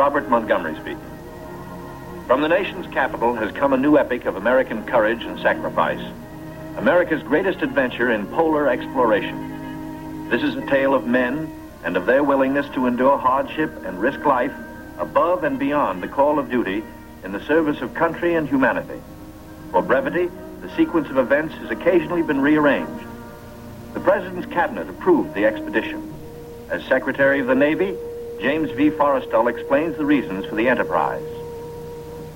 Robert Montgomery speaking. From the nation's capital has come a new epic of American courage and sacrifice. America's greatest adventure in polar exploration. This is a tale of men and of their willingness to endure hardship and risk life above and beyond the call of duty in the service of country and humanity. For brevity, the sequence of events has occasionally been rearranged. The President's cabinet approved the expedition. As Secretary of the Navy, James V. Forrestal explains the reasons for the enterprise.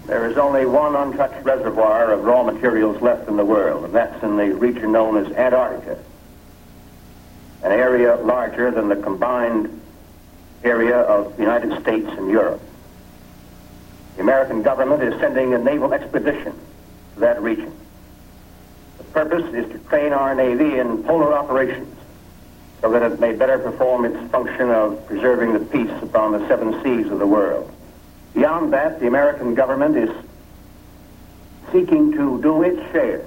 There is only one untouched reservoir of raw materials left in the world, and that's in the region known as Antarctica, an area larger than the combined area of the United States and Europe. The American government is sending a naval expedition to that region. The purpose is to train our Navy in polar operations so that it may better perform its function of preserving the peace upon the seven seas of the world. Beyond that, the American government is seeking to do its share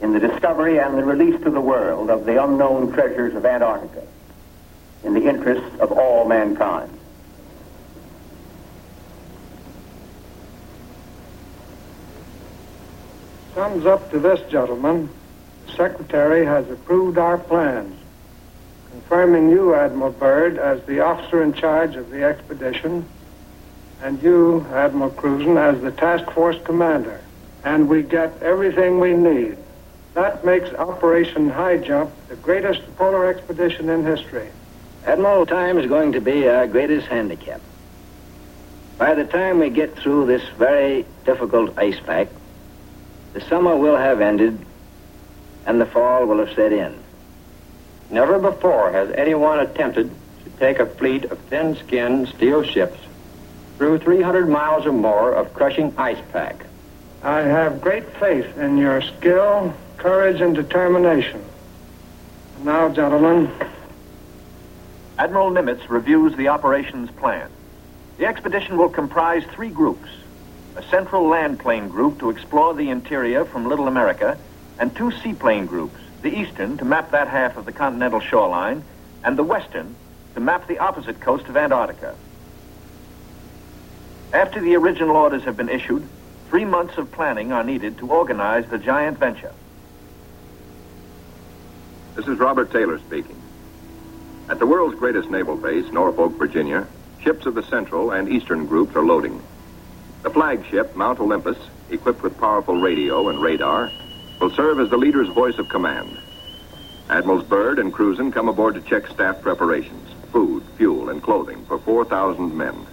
in the discovery and the release to the world of the unknown treasures of Antarctica in the interests of all mankind. Sums up to this, gentlemen. The Secretary has approved our plans, confirming you, Admiral Byrd, as the officer in charge of the expedition, and you, Admiral Cruzen, as the task force commander. And we get everything we need. That makes Operation Highjump the greatest polar expedition in history. Admiral, time is going to be our greatest handicap. By the time we get through this very difficult ice pack, the summer will have ended and the fall will have set in. Never before has anyone attempted to take a fleet of thin-skinned steel ships through 300 miles or more of crushing ice pack. I have great faith in your skill, courage, and determination. And now, gentlemen. Admiral Nimitz reviews the operations plan. The expedition will comprise 3 groups. A central land plane group to explore the interior from Little America, and 2 seaplane groups, the eastern to map that half of the continental shoreline, and the western to map the opposite coast of Antarctica. After the original orders have been issued, 3 months of planning are needed to organize the giant venture. This is Robert Taylor speaking. At the world's greatest naval base, Norfolk, Virginia, ships of the Central and Eastern groups are loading. The flagship, Mount Olympus, equipped with powerful radio and radar, will serve as the leader's voice of command. Admirals Byrd and Cruzen come aboard to check staff preparations, food, fuel, and clothing for 4,000 men.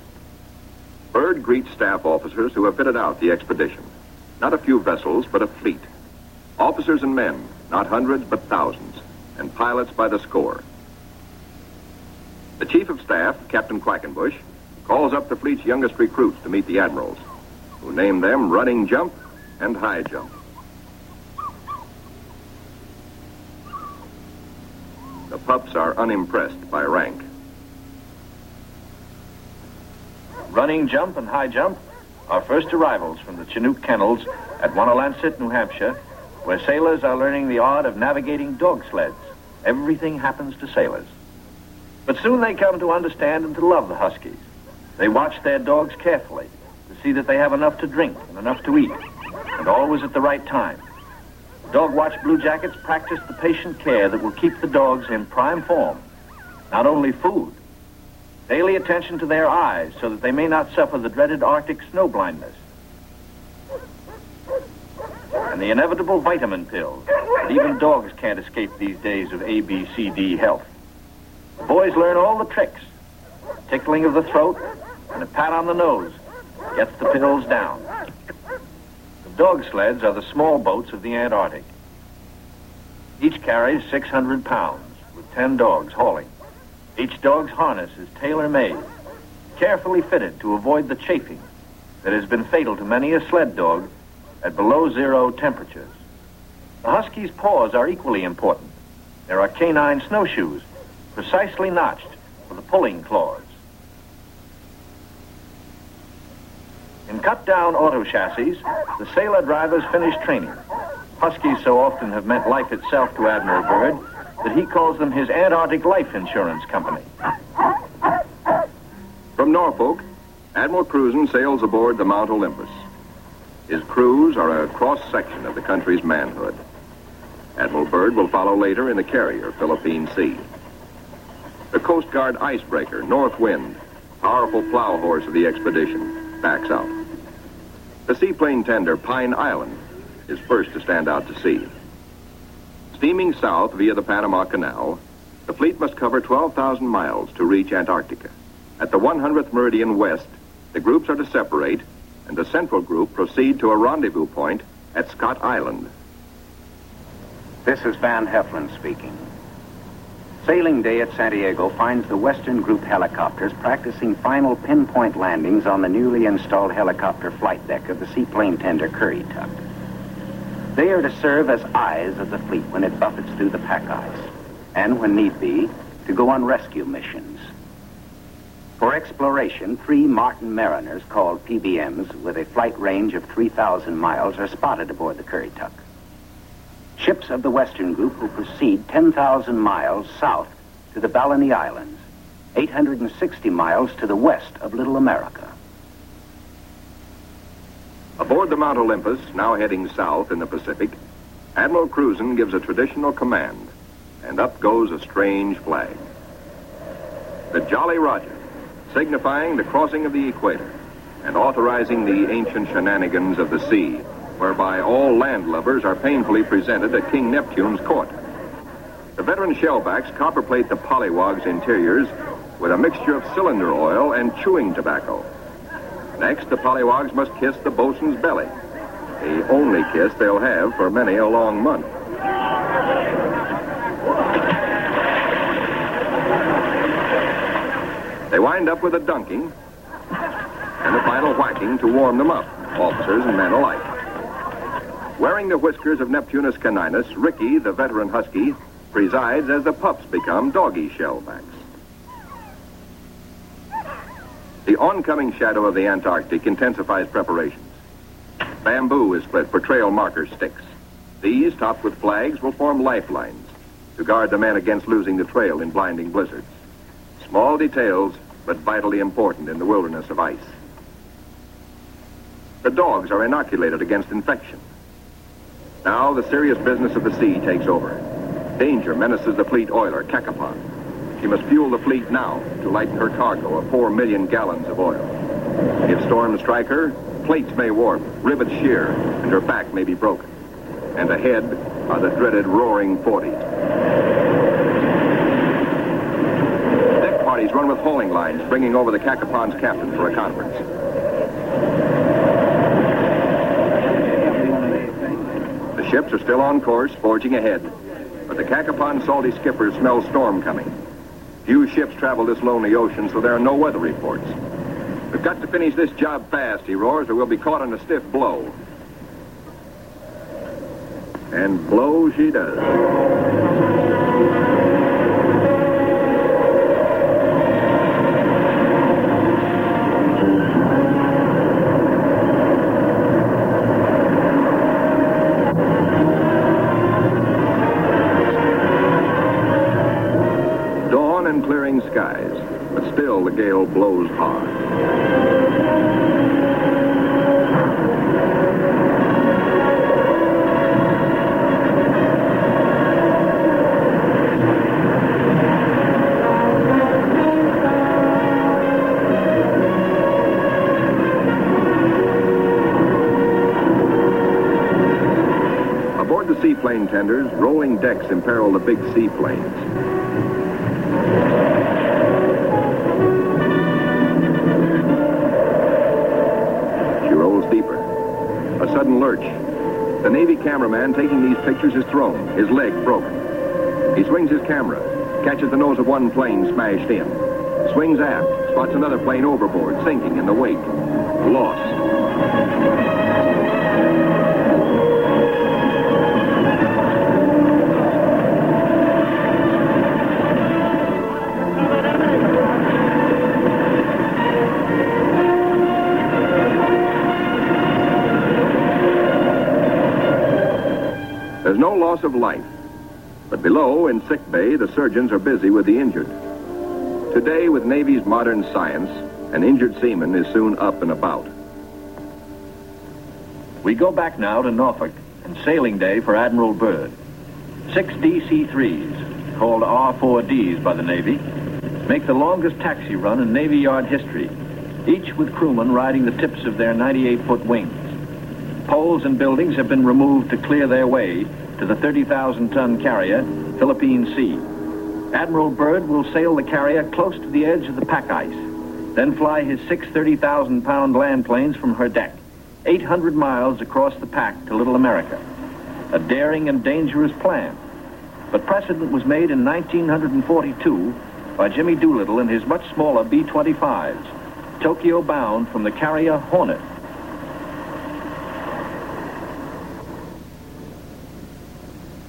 Byrd greets staff officers who have fitted out the expedition. Not a few vessels, but a fleet. Officers and men, not hundreds, but thousands, and pilots by the score. The Chief of Staff, Captain Quackenbush, calls up the fleet's youngest recruits to meet the admirals, who name them Running Jump and High Jump. The pups are unimpressed by rank. Running Jump and High Jump are first arrivals from the Chinook kennels at Wanalancet, New Hampshire, where sailors are learning the art of navigating dog sleds. Everything happens to sailors. But soon they come to understand and to love the Huskies. They watch their dogs carefully to see that they have enough to drink and enough to eat, and always at the right time. Dog Watch Bluejackets practice the patient care that will keep the dogs in prime form. Not only food, daily attention to their eyes so that they may not suffer the dreaded Arctic snow blindness. And the inevitable vitamin pills that even dogs can't escape these days of ABCD health. The boys learn all the tricks. Tickling of the throat and a pat on the nose gets the pills down. The dog sleds are the small boats of the Antarctic. Each carries 600 pounds, with 10 dogs hauling. Each dog's harness is tailor-made, carefully fitted to avoid the chafing that has been fatal to many a sled dog at below 0 temperatures. The Husky's paws are equally important. There are canine snowshoes, precisely notched for the pulling claws. In cut-down auto chassis, the sailor drivers finish training. Huskies so often have meant life itself to Admiral Byrd that he calls them his Antarctic Life Insurance Company. From Norfolk, Admiral Cruzen sails aboard the Mount Olympus. His crews are a cross-section of the country's manhood. Admiral Byrd will follow later in the carrier, Philippine Sea. The Coast Guard icebreaker, North Wind, powerful plow horse of the expedition, backs out. The seaplane tender, Pine Island, is first to stand out to sea. Steaming south via the Panama Canal, the fleet must cover 12,000 miles to reach Antarctica. At the 100th meridian west, the groups are to separate, and the central group proceed to a rendezvous point at Scott Island. This is Van Heflin speaking. Sailing day at Santiago finds the Western Group helicopters practicing final pinpoint landings on the newly installed helicopter flight deck of the seaplane tender Currituck. They are to serve as eyes of the fleet when it buffets through the pack ice, and when need be, to go on rescue missions. For exploration, 3 Martin Mariners, called PBMs, with a flight range of 3,000 miles, are spotted aboard the Currituck. Ships of the Western Group will proceed 10,000 miles south to the Balleny Islands, 860 miles to the west of Little America. Aboard the Mount Olympus, now heading south in the Pacific, Admiral Cruzen gives a traditional command, and up goes a strange flag. The Jolly Roger, signifying the crossing of the equator and authorizing the ancient shenanigans of the sea, whereby all landlubbers are painfully presented at King Neptune's court. The veteran shellbacks copperplate the pollywog's interiors with a mixture of cylinder oil and chewing tobacco. Next, the pollywogs must kiss the bosun's belly, the only kiss they'll have for many a long month. They wind up with a dunking and a final whacking to warm them up, officers and men alike. Wearing the whiskers of Neptunus caninus, Ricky, the veteran husky, presides as the pups become doggy shellbacks. The oncoming shadow of the Antarctic intensifies preparations. Bamboo is split for trail marker sticks. These, topped with flags, will form lifelines to guard the men against losing the trail in blinding blizzards. Small details, but vitally important in the wilderness of ice. The dogs are inoculated against infection. Now the serious business of the sea takes over. Danger menaces the fleet oiler, Cacapon. She must fuel the fleet now to lighten her cargo of 4 million gallons of oil. If storms strike her, plates may warp, rivets shear, and her back may be broken. And ahead are the dreaded roaring 40s. Deck parties run with hauling lines, bringing over the Cacapon's captain for a conference. The ships are still on course, forging ahead. But the Cacapon's salty skippers smell storm coming. Few ships travel this lonely ocean, so there are no weather reports. We've got to finish this job fast, he roars, or we'll be caught in a stiff blow. And blow she does. Clearing skies, but still the gale blows hard. Aboard the seaplane tenders, rolling decks imperil the big seaplanes. Deeper. A sudden lurch. The Navy cameraman taking these pictures is thrown, his leg broken. He swings his camera, catches the nose of one plane smashed in, swings aft, spots another plane overboard, sinking in the wake. Lost. There's no loss of life, but below, in sick bay, the surgeons are busy with the injured. Today, with Navy's modern science, An injured seaman is soon up and about. We go back now to Norfolk and sailing day for Admiral Byrd. 6 DC-3s, called R-4Ds by the Navy, make the longest taxi run in Navy Yard history, each with crewmen riding the tips of their 98-foot wings. Poles and buildings have been removed to clear their way to the 30,000-ton carrier, Philippine Sea. Admiral Byrd will sail the carrier close to the edge of the pack ice, then fly his 6 30,000-pound land planes from her deck, 800 miles across the pack to Little America. A daring and dangerous plan. But precedent was made in 1942 by Jimmy Doolittle in his much smaller B-25s, Tokyo bound from the carrier Hornet.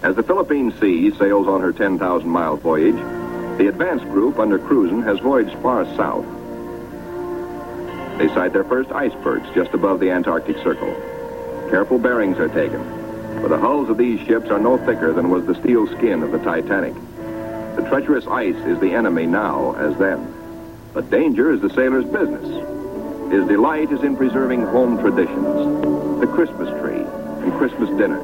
As the Philippine Sea sails on her 10,000-mile voyage, the advance group under Cruzen has voyaged far south. They sight their first icebergs just above the Antarctic Circle. Careful bearings are taken, for the hulls of these ships are no thicker than was the steel skin of the Titanic. The treacherous ice is the enemy now as then, but danger is the sailor's business. His delight is in preserving home traditions, the Christmas tree and Christmas dinner.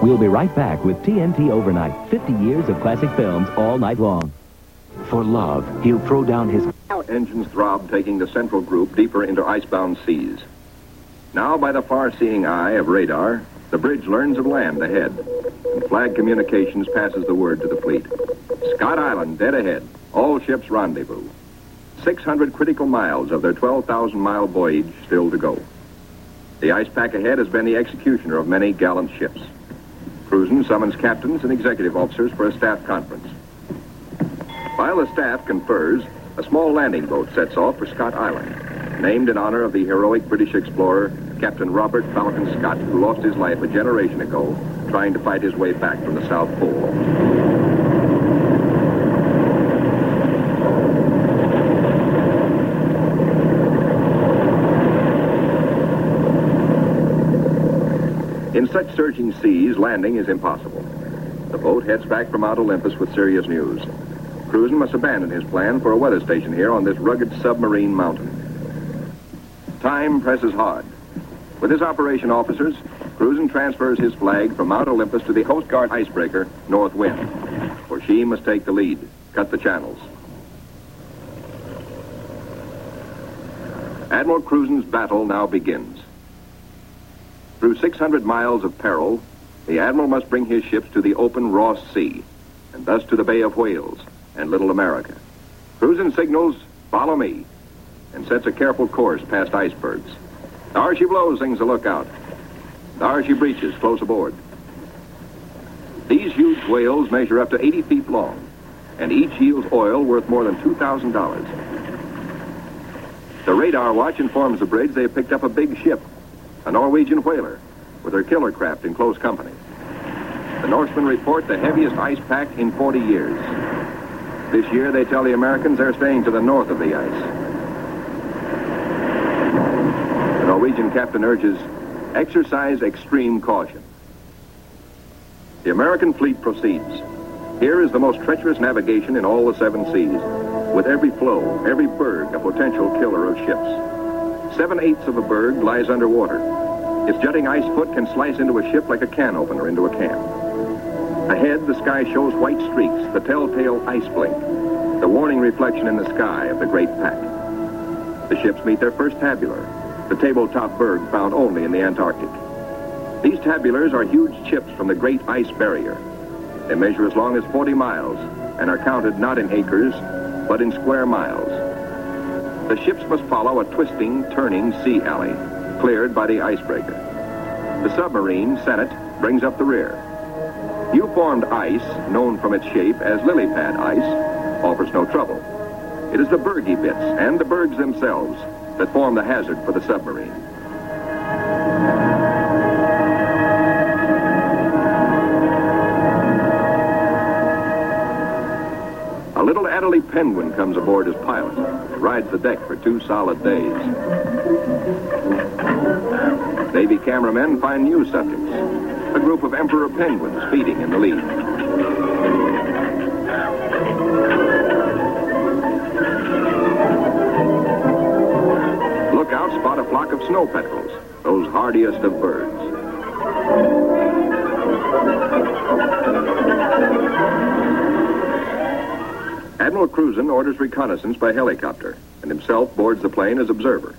We'll be right back with TNT Overnight. 50 years of classic films all night long. For love, he'll throw down his... Engines throb, taking the central group deeper into icebound seas. Now, by the far-seeing eye of radar, the bridge learns of land ahead, and Flag Communications passes the word to the fleet. Scott Island, dead ahead. All ships rendezvous. 600 critical miles of their 12,000-mile voyage still to go. The ice pack ahead has been the executioner of many gallant ships. Cruzen summons captains and executive officers for a staff conference. While the staff confers, a small landing boat sets off for Scott Island, named in honor of the heroic British explorer, Captain Robert Falcon Scott, who lost his life a generation ago trying to fight his way back from the South Pole. In such surging seas, landing is impossible. The boat heads back for Mount Olympus with serious news. Cruzen must abandon his plan for a weather station here on this rugged submarine mountain. Time presses hard. With his operation officers, Cruzen transfers his flag from Mount Olympus to the Coast Guard icebreaker, North Wind, for she must take the lead, cut the channels. Admiral Cruzen's battle now begins. Through 600 miles of peril, the Admiral must bring his ships to the open Ross Sea, and thus to the Bay of Whales and Little America. Cruzen signals, "Follow me," and sets a careful course past icebergs. There she blows, sings the lookout. There she breaches, close aboard. These huge whales measure up to 80 feet long, and each yields oil worth more than $2,000. The radar watch informs the bridge they have picked up a big ship, a Norwegian whaler, with her killer craft in close company. The Norsemen report the heaviest ice pack in 40 years. This year, they tell the Americans they're staying to the north of the ice. The Norwegian captain urges, exercise extreme caution. The American fleet proceeds. Here is the most treacherous navigation in all the 7 seas, with every floe, every berg a potential killer of ships. 7/8 of a berg lies underwater. Its jutting ice foot can slice into a ship like a can opener into a can. Ahead, the sky shows white streaks, the telltale ice blink, the warning reflection in the sky of the great pack. The ships meet their first tabular, the tabletop berg found only in the Antarctic. These tabulars are huge chips from the Great Ice Barrier. They measure as long as 40 miles and are counted not in acres, but in square miles. The ships must follow a twisting, turning sea alley, cleared by the icebreaker. The submarine, Senate, brings up the rear. U-formed ice, known from its shape as lily pad ice, offers no trouble. It is the bergy bits and the bergs themselves that form the hazard for the submarine. A little Adderley penguin comes aboard as pilot, rides the deck for 2 solid days. Navy cameramen find new subjects, a group of emperor penguins feeding in the lead. Lookouts spot a flock of snow petrels, those hardiest of birds. Admiral Cruzen orders reconnaissance by helicopter and himself boards the plane as observer.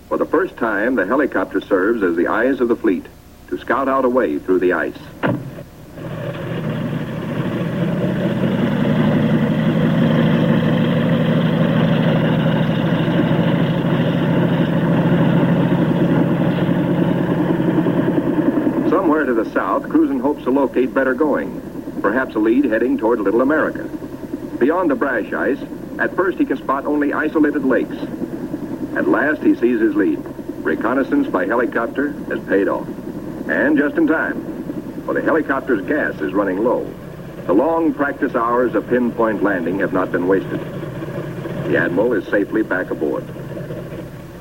For the first time, the helicopter serves as the eyes of the fleet to scout out a way through the ice. Somewhere to the south, Cruzen hopes to locate better going, perhaps a lead heading toward Little America. Beyond the brash ice, at first he can spot only isolated lakes. At last he sees his lead. Reconnaissance by helicopter has paid off. And just in time, for the helicopter's gas is running low. The long practice hours of pinpoint landing have not been wasted. The Admiral is safely back aboard.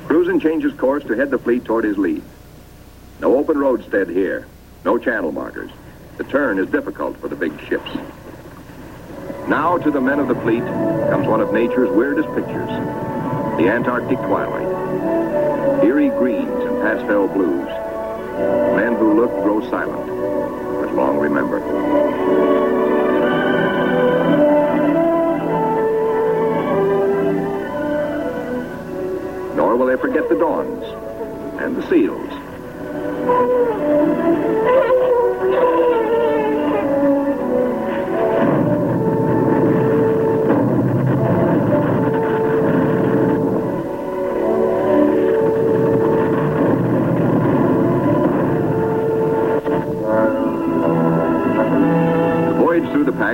Cruzen changes course to head the fleet toward his lead. No open roadstead here, no channel markers. The turn is difficult for the big ships. Now to the men of the fleet comes one of nature's weirdest pictures, the Antarctic twilight. Eerie greens and pastel blues. Men who look grow silent, but long remember. Nor will they forget the dawns and the seals.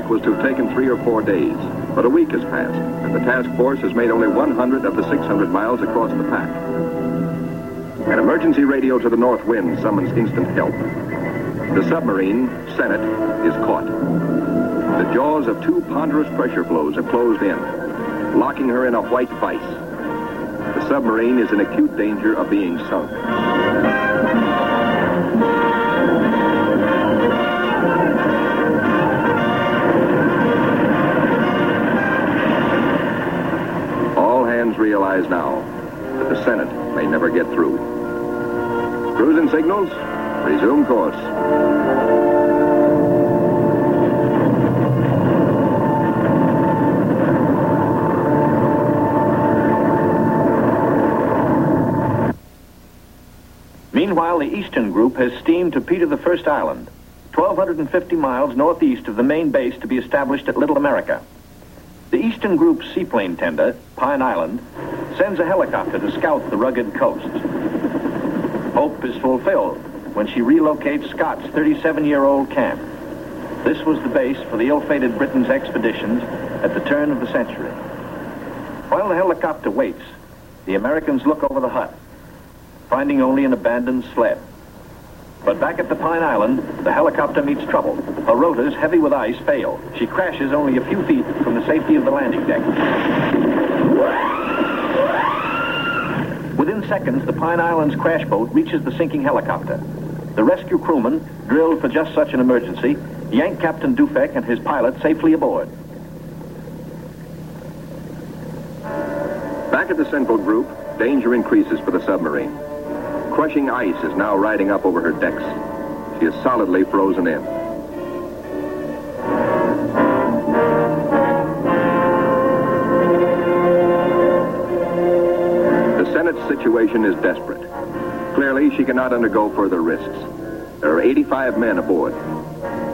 Was to have taken 3 or 4 days, but a week has passed, and the task force has made only 100 of the 600 miles across the pack. An emergency radio to the north wind summons instant help. The submarine, Senate, is caught. The jaws of 2 ponderous pressure flows have closed in, locking her in a white vice. The submarine is in acute danger of being sunk. Realize now that the Senate may never get through. Cruzen signals, resume course. Meanwhile, the Eastern Group has steamed to Peter I Island, 1,250 miles northeast of the main base to be established at Little America. The Eastern Group's seaplane tender, Pine Island, sends a helicopter to scout the rugged coast. Hope is fulfilled when she relocates Scott's 37-year-old camp. This was the base for the ill-fated Britain's expeditions at the turn of the century. While the helicopter waits, the Americans look over the hut, finding only an abandoned sled. But back at the Pine Island, the helicopter meets trouble. Her rotors, heavy with ice, fail. She crashes only a few feet from the safety of the landing deck. Within seconds, the Pine Island's crash boat reaches the sinking helicopter. The rescue crewmen, drilled for just such an emergency, yank Captain Dufek and his pilot safely aboard. Back at the Central Group, danger increases for the submarine. Crushing ice is now riding up over her decks. She is solidly frozen in. The Senate's situation is desperate. Clearly, she cannot undergo further risks. There are 85 men aboard.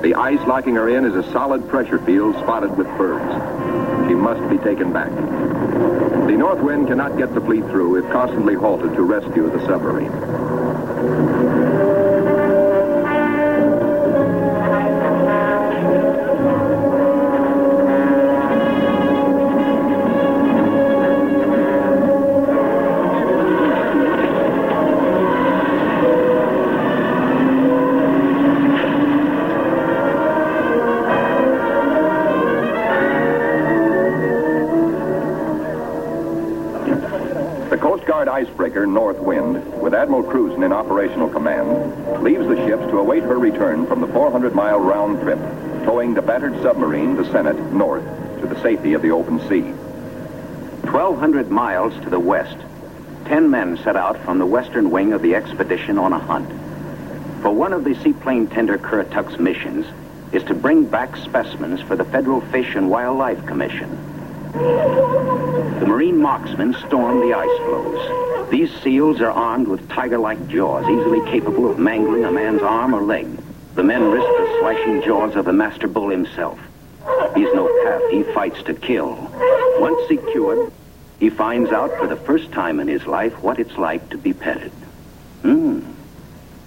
The ice locking her in is a solid pressure field spotted with birds. She must be taken back. The North Wind cannot get the fleet through if constantly halted to rescue the submarine. Icebreaker North Wind, with Admiral Cruzen in operational command, leaves the ships to await her return from the 400-mile round trip, towing the battered submarine, the Senate, north to the safety of the open sea. 1,200 miles to the west, 10 men set out from the western wing of the expedition on a hunt. For one of the seaplane tender Currituck's missions is to bring back specimens for the Federal Fish and Wildlife Commission. The marine marksmen storm the ice floes. These seals are armed with tiger-like jaws, easily capable of mangling a man's arm or leg. The men risk the slashing jaws of the master bull himself. He's no calf, he fights to kill. Once secured, he finds out for the first time in his life what it's like to be petted.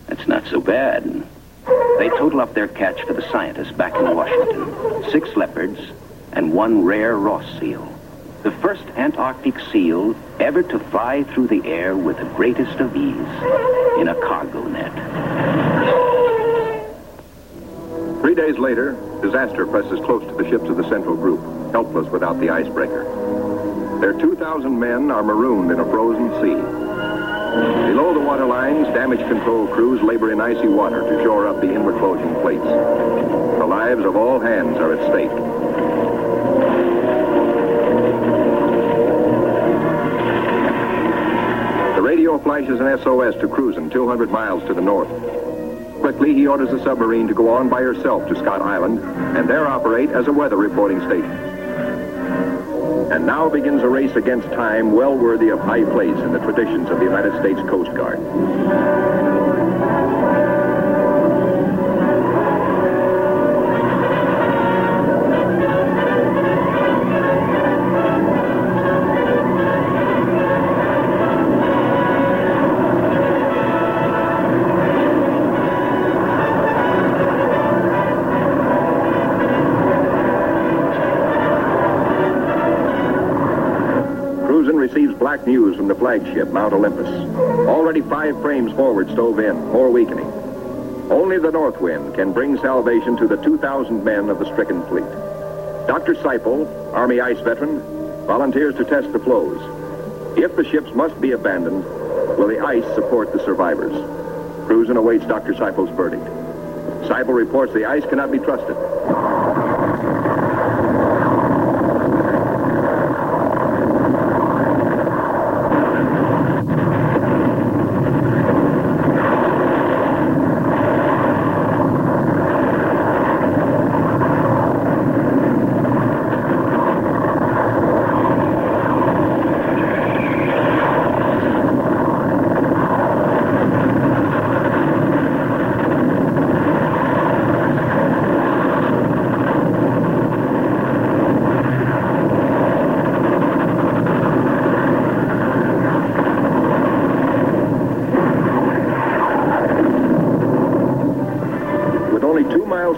That's not so bad. They total up their catch for the scientists back in Washington. 6 leopards and 1 rare Ross seal. The first Antarctic seal ever to fly through the air with the greatest of ease in a cargo net. 3 days later, disaster presses close to the ships of the Central Group, helpless without the icebreaker. Their 2,000 men are marooned in a frozen sea. Below the waterlines, damage control crews labor in icy water to shore up the inward bulging plates. The lives of all hands are at stake. The radio flashes an SOS to Cruzen 200 miles to the north. Quickly, he orders the submarine to go on by herself to Scott Island and there operate as a weather reporting station. And now begins a race against time well worthy of high place in the traditions of the United States Coast Guard. Receives black news from the flagship, Mount Olympus. Already 5 frames forward stove in, more weakening. Only the North Wind can bring salvation to the 2,000 men of the stricken fleet. Dr. Seipel, Army ice veteran, volunteers to test the floes. If the ships must be abandoned, will the ice support the survivors? Cruzen awaits Dr. Seipel's verdict. Seipel reports the ice cannot be trusted.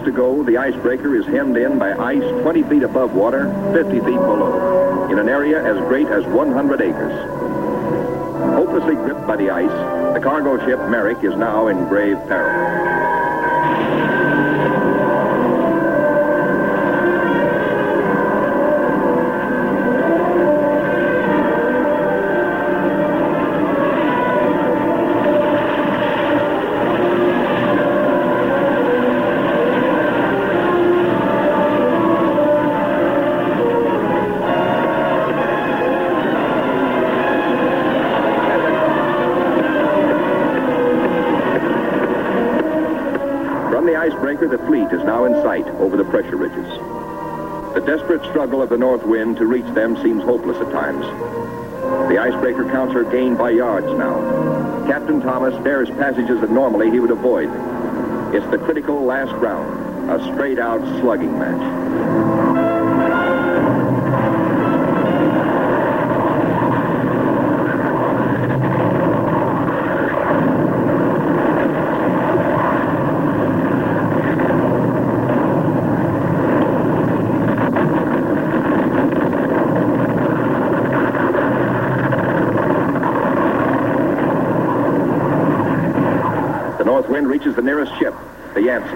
To go, the icebreaker is hemmed in by ice 20 feet above water, 50 feet below, in an area as great as 100 acres. Hopelessly gripped by the ice, the cargo ship Merrick is now in grave peril. The fleet is now in sight over the pressure ridges. The desperate struggle of the North Wind to reach them seems hopeless at times. The icebreaker counts her gain by yards now. Captain Thomas dares passages that normally he would avoid. It's the critical last round, a straight-out slugging match. The north wind reaches the nearest ship, the Yancey.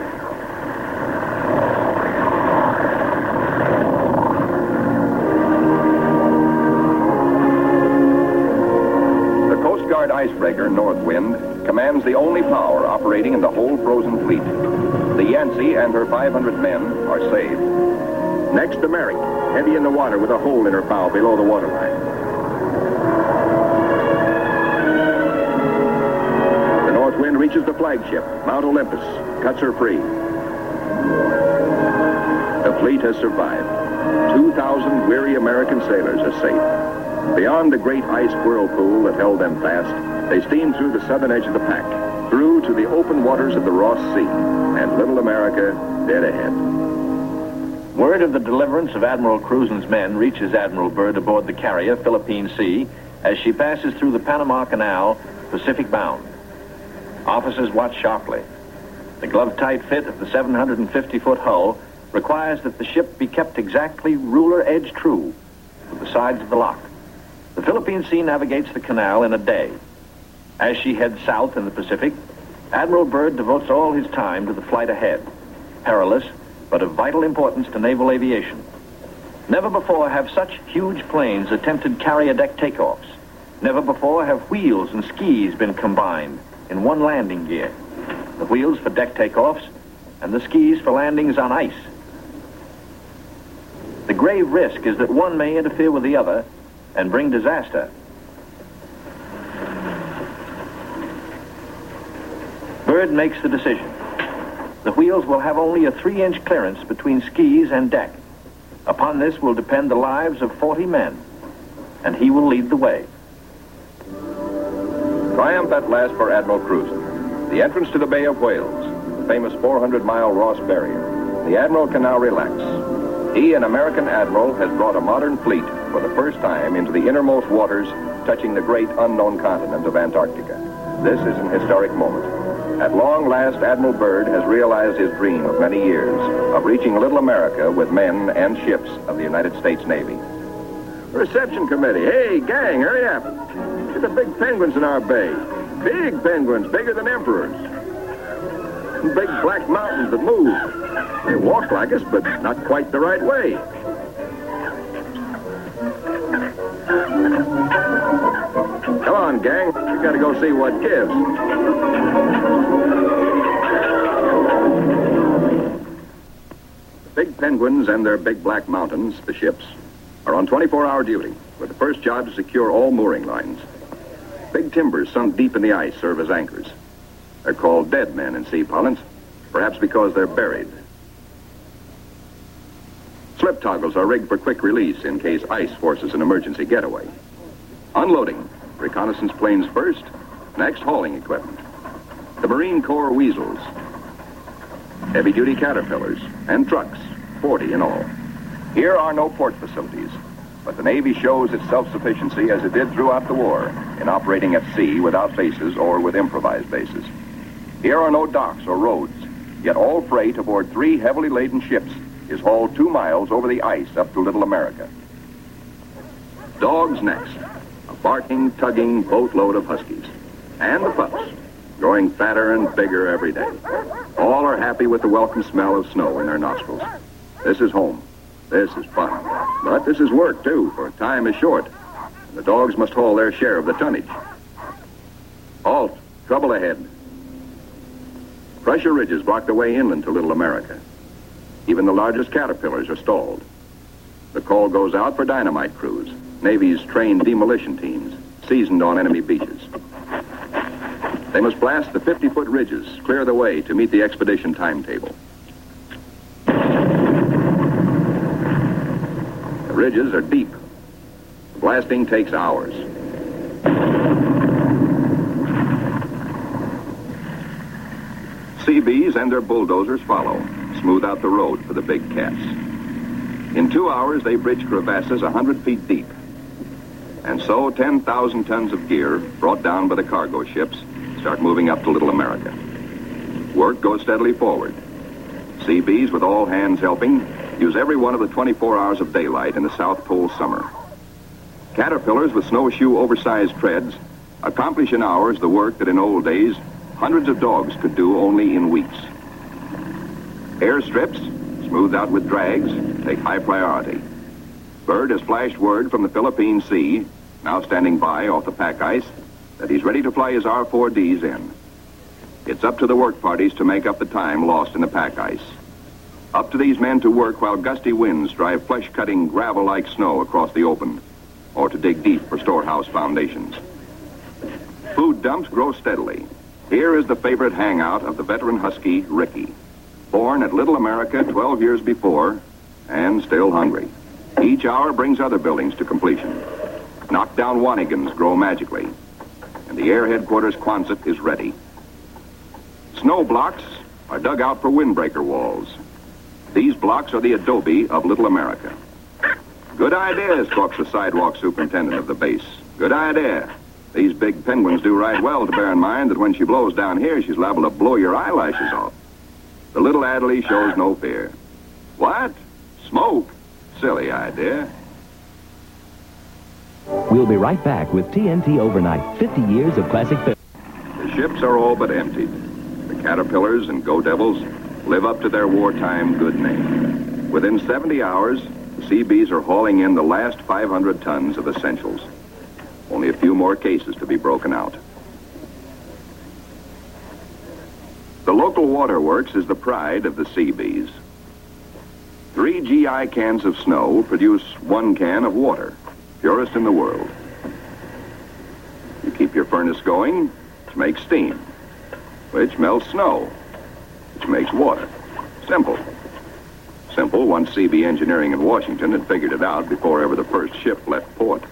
The Coast Guard icebreaker, North Wind, commands the only power operating in the whole frozen fleet. The Yancey and her 500 men are saved. Next, the Merrick, heavy in the water with a hole in her bow below the waterline. Wind reaches the flagship, Mount Olympus, cuts her free. The fleet has survived. 2,000 weary American sailors are safe. Beyond the great ice whirlpool that held them fast, they steamed through the southern edge of the pack, through to the open waters of the Ross Sea, and little America dead ahead. Word of the deliverance of Admiral Cruzen's men reaches Admiral Byrd aboard the carrier Philippine Sea as she passes through the Panama Canal, Pacific bound. Officers watch sharply. The glove-tight fit of the 750-foot hull requires that the ship be kept exactly ruler edge true to the sides of the lock. The Philippine Sea navigates the canal in a day. As she heads south in the Pacific, Admiral Byrd devotes all his time to the flight ahead, perilous but of vital importance to naval aviation. Never before have such huge planes attempted carrier deck takeoffs. Never before have wheels and skis been combined in one landing gear. The wheels for deck takeoffs and the skis for landings on ice. The grave risk is that one may interfere with the other and bring disaster. Byrd makes the decision. The wheels will have only a 3-inch clearance between skis and deck. Upon this will depend the lives of 40 men, and he will lead the way. Triumph at last for Admiral Cruzen. The entrance to the Bay of Whales, the famous 400-mile Ross barrier. The Admiral can now relax. He, an American admiral, has brought a modern fleet for the first time into the innermost waters touching the great unknown continent of Antarctica. This is an historic moment. At long last, Admiral Byrd has realized his dream of many years of reaching little America with men and ships of the United States Navy. Reception committee. Hey, gang, hurry up. Look at the big penguins in our bay. Big penguins, bigger than emperors. Big black mountains that move. They walk like us, but not quite the right way. Come on, gang. We gotta go see what gives. The big penguins and their big black mountains, the ships, are on 24-hour duty, with the first job to secure all mooring lines. Big timbers sunk deep in the ice serve as anchors. They're called dead men in sea parlance, perhaps because they're buried. Slip toggles are rigged for quick release in case ice forces an emergency getaway. Unloading. Reconnaissance planes first, next hauling equipment. The Marine Corps weasels. Heavy-duty caterpillars and trucks, 40 in all. Here are no port facilities, but the Navy shows its self-sufficiency as it did throughout the war in operating at sea without bases or with improvised bases. Here are no docks or roads, yet all freight aboard 3 heavily laden ships is hauled 2 miles over the ice up to Little America. Dogs next, a barking, tugging boatload of huskies. And the pups, growing fatter and bigger every day. All are happy with the welcome smell of snow in their nostrils. This is home. This is fun. But this is work, too, for time is short. And the dogs must haul their share of the tonnage. Halt. Trouble ahead. Pressure ridges block the way inland to Little America. Even the largest caterpillars are stalled. The call goes out for dynamite crews, Navy's trained demolition teams, seasoned on enemy beaches. They must blast the 50-foot ridges, clear the way to meet the expedition timetable. The ridges are deep. Blasting takes hours. Seabees and their bulldozers follow, smooth out the road for the big cats. In 2 hours, they bridge crevasses 100 feet deep. And so 10,000 tons of gear, brought down by the cargo ships, start moving up to Little America. Work goes steadily forward. Seabees, with all hands helping, use every one of the 24 hours of daylight in the South Pole summer. Caterpillars with snowshoe oversized treads accomplish in hours the work that in old days hundreds of dogs could do only in weeks. Airstrips, smoothed out with drags, take high priority. Byrd has flashed word from the Philippine Sea, now standing by off the pack ice, that he's ready to fly his R-4Ds in. It's up to the work parties to make up the time lost in the pack ice. Up to these men to work while gusty winds drive flesh-cutting gravel-like snow across the open, or to dig deep for storehouse foundations. Food dumps grow steadily. Here is the favorite hangout of the veteran Husky, Ricky. Born at Little America 12 years before, and still hungry. Each hour brings other buildings to completion. Knockdown Wanigans grow magically, and the Air Headquarters Quonset is ready. Snow blocks are dug out for windbreaker walls. These blocks are the adobe of Little America. Good idea, squawks the sidewalk superintendent of the base. Good idea. These big penguins do right well to bear in mind that when she blows down here, she's liable to blow your eyelashes off. The little Adderley shows no fear. What? Smoke? Silly idea. We'll be right back with TNT Overnight, 50 years of classic film. The ships are all but emptied. The Caterpillars and Go Devils live up to their wartime good name. Within 70 hours, the Seabees are hauling in the last 500 tons of essentials. Only a few more cases to be broken out. The local waterworks is the pride of the Seabees. 3 GI cans of snow produce 1 can of water, purest in the world. You keep your furnace going, which makes steam, which melts snow, which makes water. Simple. Simple once CB Engineering in Washington had figured it out before ever the first ship left port.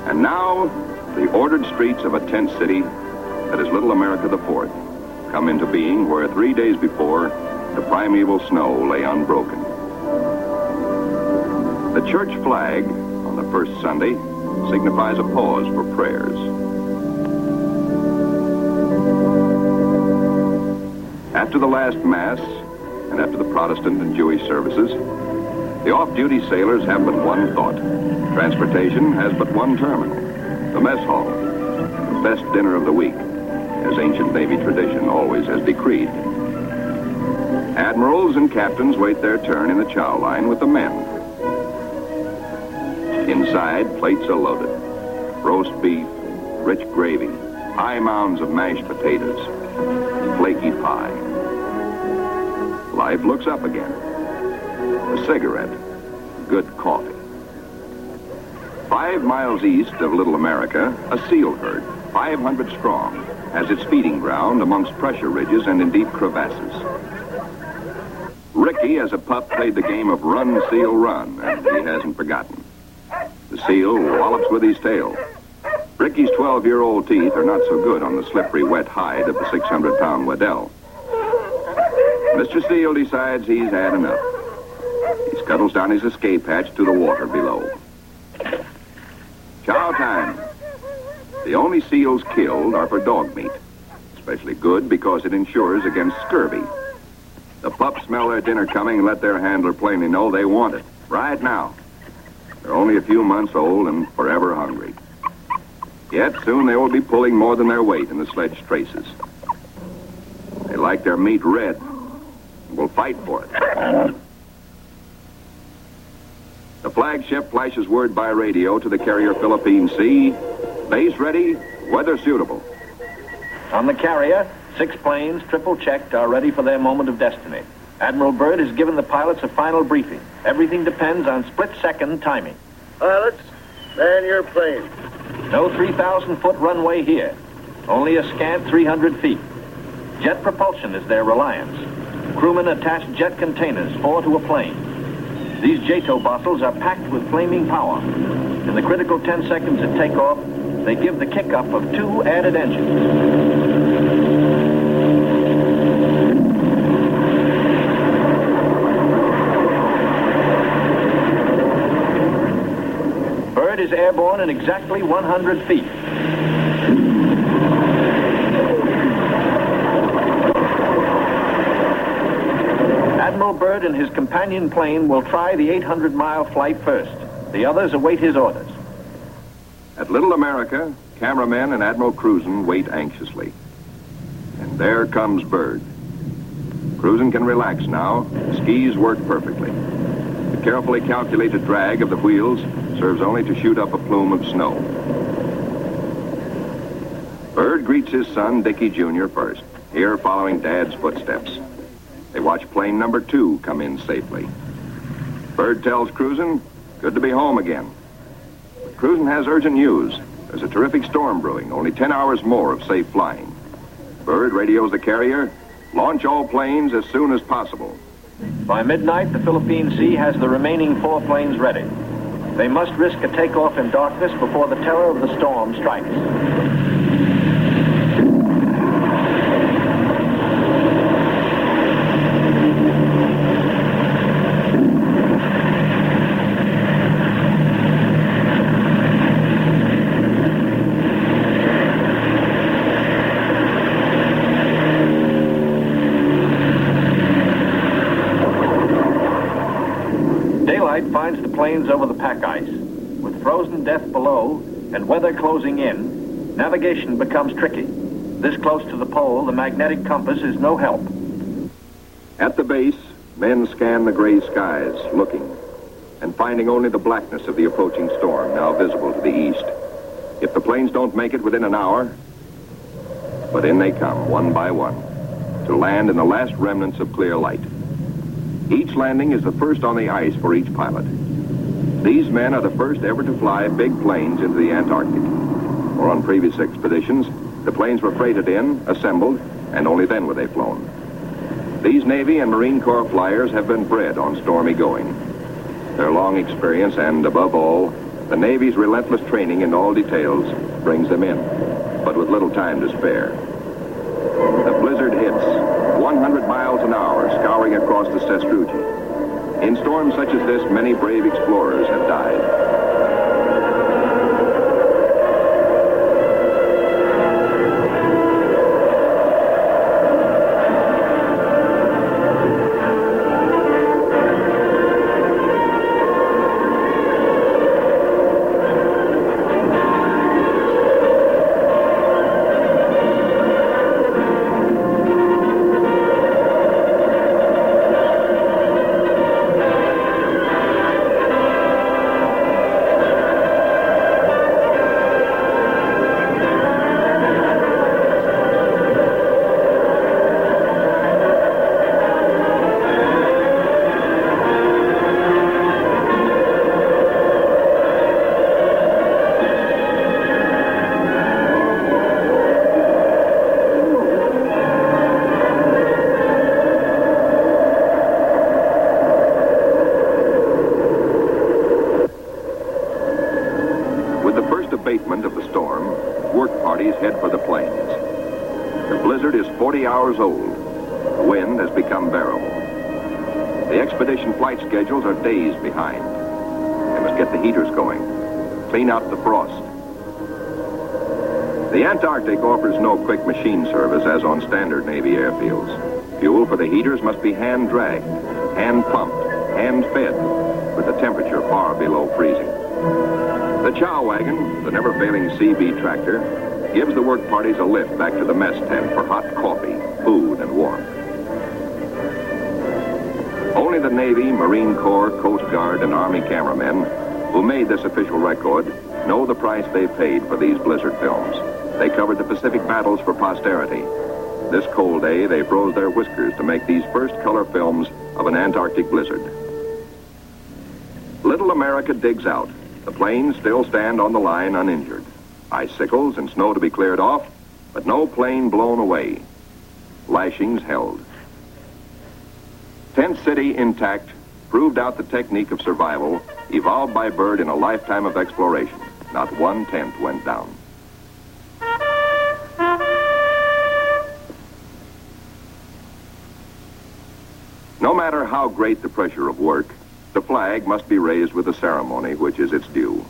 And now, the ordered streets of a tent city that is Little America the Fourth come into being where 3 days before, the primeval snow lay unbroken. The church flag on the first Sunday signifies a pause for prayers. After the last Mass, and after the Protestant and Jewish services, the off-duty sailors have but one thought. Transportation has but one terminal, the mess hall, the best dinner of the week, as ancient Navy tradition always has decreed. Admirals and captains wait their turn in the chow line with the men. Inside, plates are loaded. Roast beef, rich gravy, high mounds of mashed potatoes, flaky pie. Life looks up again. A cigarette, good coffee. 5 miles east of Little America, a seal herd, 500 strong, has its feeding ground amongst pressure ridges and in deep crevasses. Ricky, as a pup, played the game of run, seal, run, and he hasn't forgotten. The seal wallops with his tail. Ricky's 12-year-old teeth are not so good on the slippery, wet hide of the 600-pound Waddell. Mr. Seal decides he's had enough. He scuttles down his escape hatch to the water below. Chow time. The only seals killed are for dog meat. Especially good because it insures against scurvy. The pups smell their dinner coming and let their handler plainly know they want it. Right now. They're only a few months old and forever hungry. Yet soon they will be pulling more than their weight in the sledge traces. They like their meat red and will fight for it. The flagship flashes word by radio to the carrier Philippine Sea. Base ready, weather suitable. On the carrier, 6 planes, triple-checked, are ready for their moment of destiny. Admiral Byrd has given the pilots a final briefing. Everything depends on split-second timing. Pilots, man your plane. No 3,000-foot runway here. Only a scant 300 feet. Jet propulsion is their reliance. Crewmen attach jet containers, 4 to a plane. These JATO bottles are packed with flaming power. In the critical 10 seconds at takeoff, they give the kick-up of 2 added engines. Byrd is airborne in exactly 100 feet. Admiral Byrd and his companion plane will try the 800-mile flight first. The others await his orders. At Little America, cameramen and Admiral Cruzen wait anxiously. And there comes Byrd. Cruzen can relax now. The skis work perfectly. The carefully calculated drag of the wheels serves only to shoot up a plume of snow. Byrd greets his son, Dickie Jr. first, here following Dad's footsteps. They watch plane number 2 come in safely. Byrd tells Cruzen, good to be home again. But Cruzen has urgent news. There's a terrific storm brewing, only 10 hours more of safe flying. Byrd radios the carrier, launch all planes as soon as possible. By midnight, the Philippine Sea has the remaining 4 planes ready. They must risk a takeoff in darkness before the terror of the storm strikes. Daylight finds the planes over the pack ice. With frozen death below and weather closing in, navigation becomes tricky. This close to the pole, the magnetic compass is no help. At the base, men scan the gray skies, looking, and finding only the blackness of the approaching storm, now visible to the east. If the planes don't make it within an hour, but in they come, one by one, to land in the last remnants of clear light. Each landing is the first on the ice for each pilot. These men are the first ever to fly big planes into the Antarctic. Or on previous expeditions, the planes were freighted in, assembled, and only then were they flown. These Navy and Marine Corps flyers have been bred on stormy going. Their long experience and, above all, the Navy's relentless training in all details brings them in, but with little time to spare. The blizzard hits, 100 miles an hour, scouring across the sastrugi. In storms such as this, many brave explorers have died. Abatement of the storm, work parties head for the plains. The blizzard is 40 hours old. The wind has become bearable. The expedition flight schedules are days behind. They must get the heaters going, clean out the frost. The Antarctic offers no quick machine service as on standard Navy airfields. Fuel for the heaters must be hand-dragged, hand-pumped, hand-fed, with the temperature far below freezing. The chow wagon, the never-failing CB tractor, gives the work parties a lift back to the mess tent for hot coffee, food, and warmth. Only the Navy, Marine Corps, Coast Guard, and Army cameramen who made this official record know the price they paid for these blizzard films. They covered the Pacific battles for posterity. This cold day, they froze their whiskers to make these first color films of an Antarctic blizzard. Little America digs out. The planes still stand on the line uninjured. Icicles and snow to be cleared off, but no plane blown away. Lashings held. Tent City intact, proved out the technique of survival evolved by Byrd in a lifetime of exploration. Not one tent went down. No matter how great the pressure of work, the flag must be raised with a ceremony which is its due.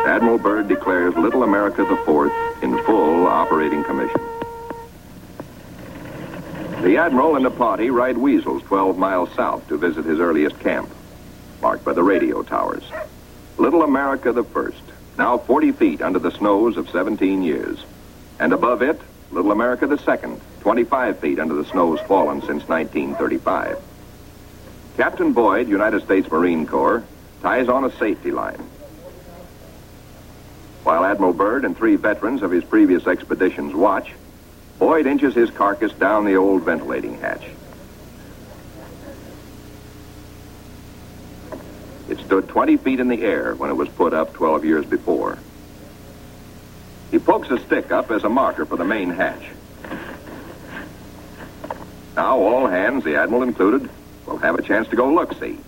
Admiral Byrd declares Little America IV in full operating commission. The Admiral and the party ride weasels 12 miles south to visit his earliest camp, marked by the radio towers. Little America I, now 40 feet under the snows of 17 years. And above it, Little America II, 25 feet under the snows fallen since 1935. Captain Boyd, United States Marine Corps, ties on a safety line. While Admiral Byrd and 3 veterans of his previous expeditions watch, Boyd inches his carcass down the old ventilating hatch. It stood 20 feet in the air when it was put up 12 years before. He pokes a stick up as a marker for the main hatch. Now all hands, the Admiral included, will have a chance to go look-see.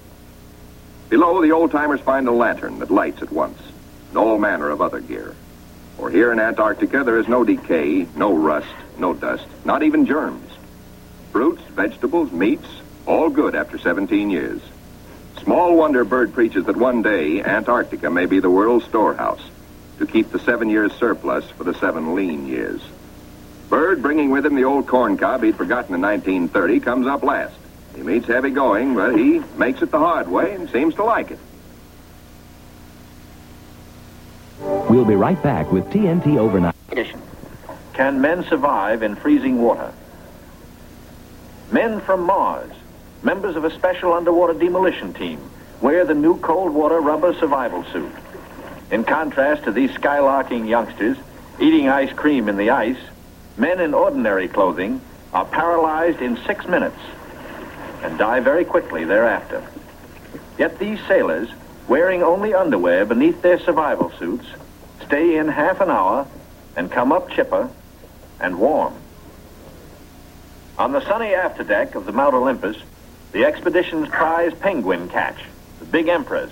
Below, the old-timers find a lantern that lights at once. And all manner of other gear. For here in Antarctica, there is no decay, no rust, no dust, not even germs. Fruits, vegetables, meats, all good after 17 years. Small wonder Byrd preaches that one day Antarctica may be the world's storehouse to keep the 7 years surplus for the 7 lean years. Byrd, bringing with him the old corn cob he'd forgotten in 1930, comes up last. He meets heavy going, but he makes it the hard way and seems to like it. We'll be right back with TNT Overnight. Can men survive in freezing water? Men from Mars, members of a special underwater demolition team, wear the new cold water rubber survival suit. In contrast to these skylarking youngsters eating ice cream in the ice, men in ordinary clothing are paralyzed in 6 minutes and die very quickly thereafter. Yet these sailors, wearing only underwear beneath their survival suits, stay in half an hour and come up chipper and warm. On the sunny afterdeck of the Mount Olympus, the expedition's prize penguin catch, the big emperors,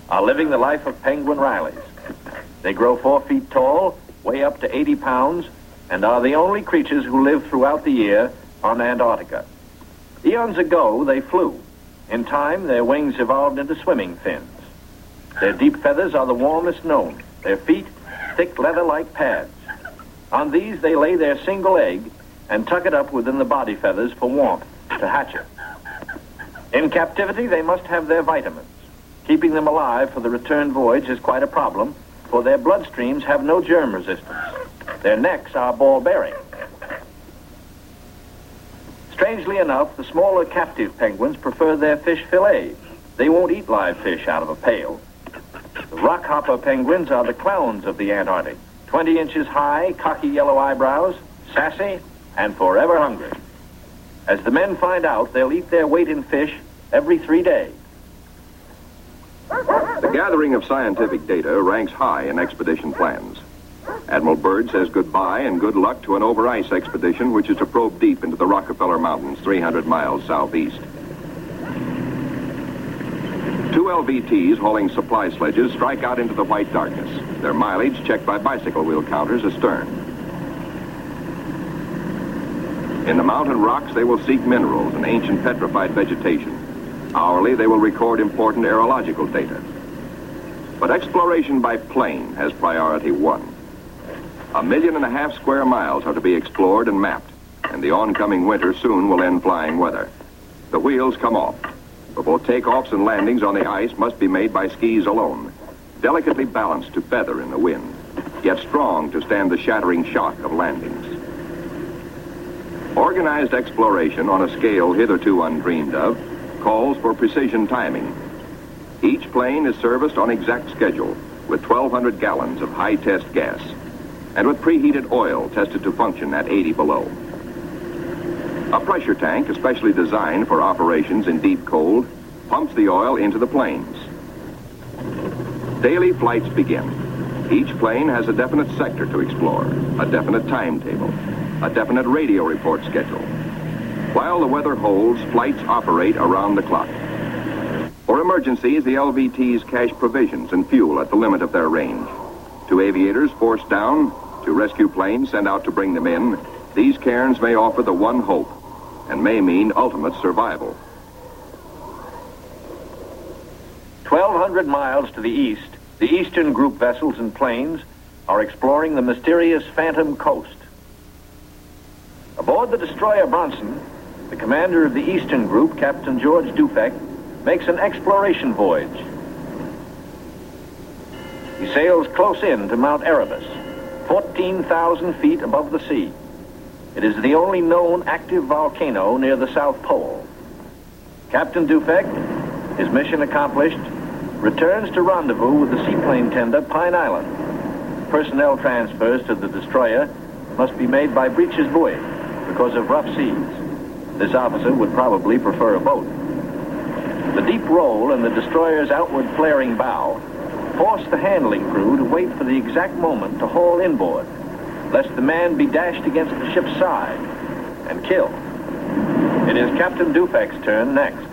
are living the life of penguin Rileys. They grow 4 feet tall, weigh up to 80 pounds, and are the only creatures who live throughout the year on Antarctica. Eons ago, they flew. In time, their wings evolved into swimming fins. Their deep feathers are the warmest known. Their feet, thick leather-like pads. On these, they lay their single egg and tuck it up within the body feathers for warmth, to hatch it. In captivity, they must have their vitamins. Keeping them alive for the return voyage is quite a problem, for their bloodstreams have no germ resistance. Their necks are ball-bearing. Strangely enough, the smaller captive penguins prefer their fish fillets. They won't eat live fish out of a pail. The rockhopper penguins are the clowns of the Antarctic. 20 inches high, cocky yellow eyebrows, sassy, and forever hungry. As the men find out, they'll eat their weight in fish every 3 days. The gathering of scientific data ranks high in expedition plans. Admiral Byrd says goodbye and good luck to an over-ice expedition which is to probe deep into the Rockefeller Mountains, 300 miles southeast. 2 LVTs hauling supply sledges strike out into the white darkness, their mileage checked by bicycle wheel counters astern. In the mountain rocks, they will seek minerals and ancient petrified vegetation. Hourly, they will record important aerological data. But exploration by plane has priority 1. 1.5 million square miles are to be explored and mapped, and the oncoming winter soon will end flying weather. The wheels come off, but both takeoffs and landings on the ice must be made by skis alone, delicately balanced to feather in the wind, yet strong to stand the shattering shock of landings. Organized exploration on a scale hitherto undreamed of calls for precision timing. Each plane is serviced on exact schedule with 1,200 gallons of high-test gas and with preheated oil tested to function at 80 below. A pressure tank, especially designed for operations in deep cold, pumps the oil into the planes. Daily flights begin. Each plane has a definite sector to explore, a definite timetable, a definite radio report schedule. While the weather holds, flights operate around the clock. For emergencies, the LVTs cache provisions and fuel at the limit of their range. To aviators forced down, to rescue planes sent out to bring them in, these cairns may offer the one hope and may mean ultimate survival. 1,200 miles to the east, the Eastern Group vessels and planes are exploring the mysterious Phantom Coast. Aboard the destroyer Bronson, the commander of the Eastern Group, Captain George Dufek, makes an exploration voyage. He sails close in to Mount Erebus, 14,000 feet above the sea. It is the only known active volcano near the South Pole. Captain Dufek, his mission accomplished, returns to rendezvous with the seaplane tender Pine Island. Personnel transfers to the destroyer must be made by breeches buoy because of rough seas. This officer would probably prefer a boat. The deep roll in the destroyer's outward flaring bow forced the handling crew to wait for the exact moment to haul inboard, lest the man be dashed against the ship's side and killed. It is Captain Dufek's turn next.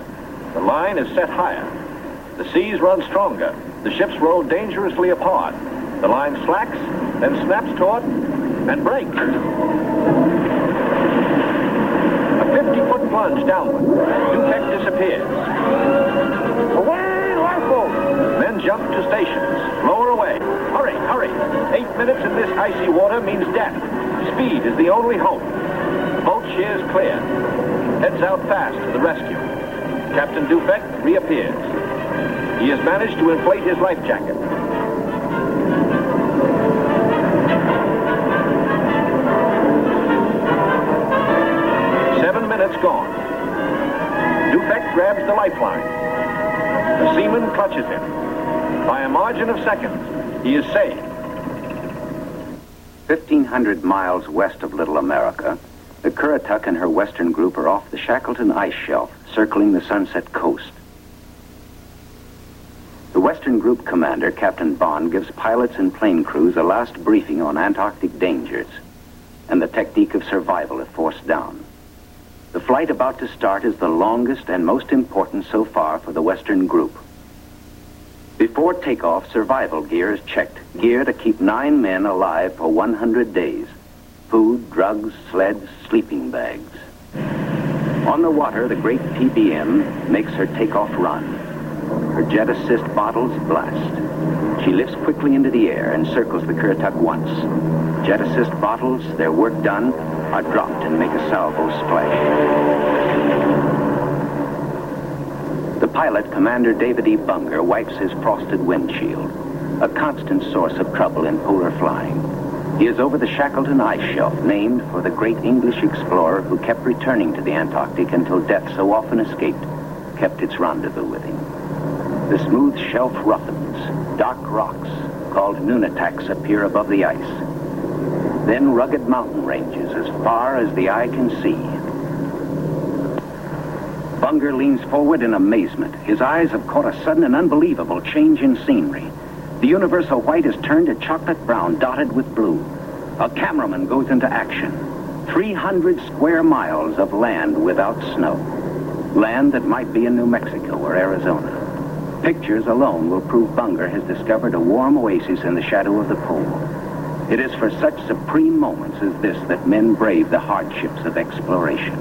The line is set higher. The seas run stronger. The ships roll dangerously apart. The line slacks, then snaps taut and breaks. A 50-foot plunge downward. Dufek disappears. Away, lifeboat! Men jump to stations. Lower away. Hurry, hurry. 8 minutes in this icy water means death. Speed is the only hope. The boat sheers clear. Heads out fast to the rescue. Captain Dufek reappears. He has managed to inflate his life jacket. Gone. Dufek grabs the lifeline. The seaman clutches him. By a margin of seconds, he is saved. 1,500 miles west of Little America, the Currituck and her western group are off the Shackleton ice shelf, circling the Sunset Coast. The western group commander, Captain Bond, gives pilots and plane crews a last briefing on Antarctic dangers and the technique of survival if forced down. The flight about to start is the longest and most important so far for the Western Group. Before takeoff, survival gear is checked. Gear to keep 9 men alive for 100 days. Food, drugs, sleds, sleeping bags. On the water, the great PBM makes her takeoff run. Her jet assist bottles blast. She lifts quickly into the air and circles the Currituck once. Jet assist bottles, their work done, are dropped and make a salvo splash. The pilot, Commander David E. Bunger, wipes his frosted windshield, a constant source of trouble in polar flying. He is over the Shackleton ice shelf, named for the great English explorer who kept returning to the Antarctic until death, so often escaped, kept its rendezvous with him. The smooth shelf roughens. Dark rocks, called nunataks, appear above the ice. Then rugged mountain ranges as far as the eye can see. Bunger leans forward in amazement. His eyes have caught a sudden and unbelievable change in scenery. The universal white has turned to chocolate brown, dotted with blue. A cameraman goes into action. 300 square miles of land without snow. Land that might be in New Mexico or Arizona. Pictures alone will prove Bunger has discovered a warm oasis in the shadow of the pole. It is for such supreme moments as this that men brave the hardships of exploration.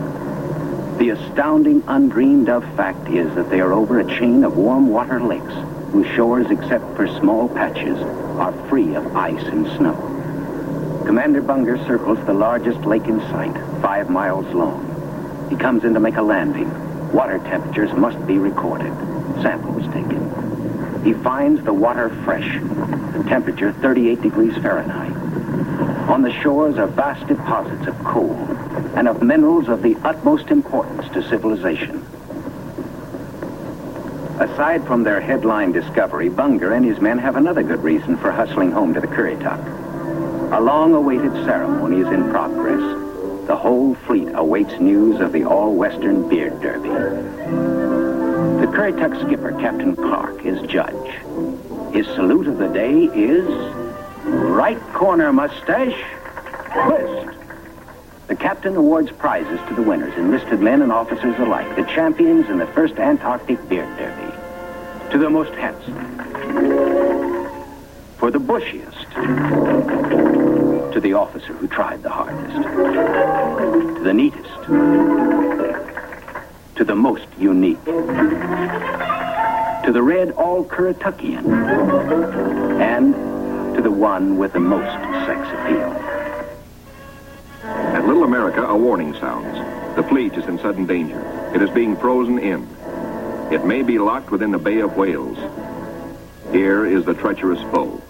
The astounding, undreamed of fact is that they are over a chain of warm water lakes whose shores, except for small patches, are free of ice and snow. Commander Bunger circles the largest lake in sight, 5 miles long. He comes in to make a landing. Water temperatures must be recorded. Samples taken. He finds the water fresh, the temperature 38 degrees Fahrenheit. On the shores are vast deposits of coal and of minerals of the utmost importance to civilization. Aside from their headline discovery, Bunger and his men have another good reason for hustling home to the Currituck. A long-awaited ceremony is in progress. The whole fleet awaits news of the all-Western Beard Derby. The Currituck skipper, Captain Clark, is judge. His salute of the day is right corner mustache, twist. The captain awards prizes to the winners, enlisted men and officers alike, the champions in the first Antarctic Beard Derby. To the most handsome. For the bushiest. To the officer who tried the hardest. To the neatest. To the most unique. To the red all-Currituckian. And to the one with the most sex appeal. At Little America, a warning sounds. The fleet is in sudden danger. It is being frozen in. It may be locked within the Bay of Whales. Here is the treacherous foe.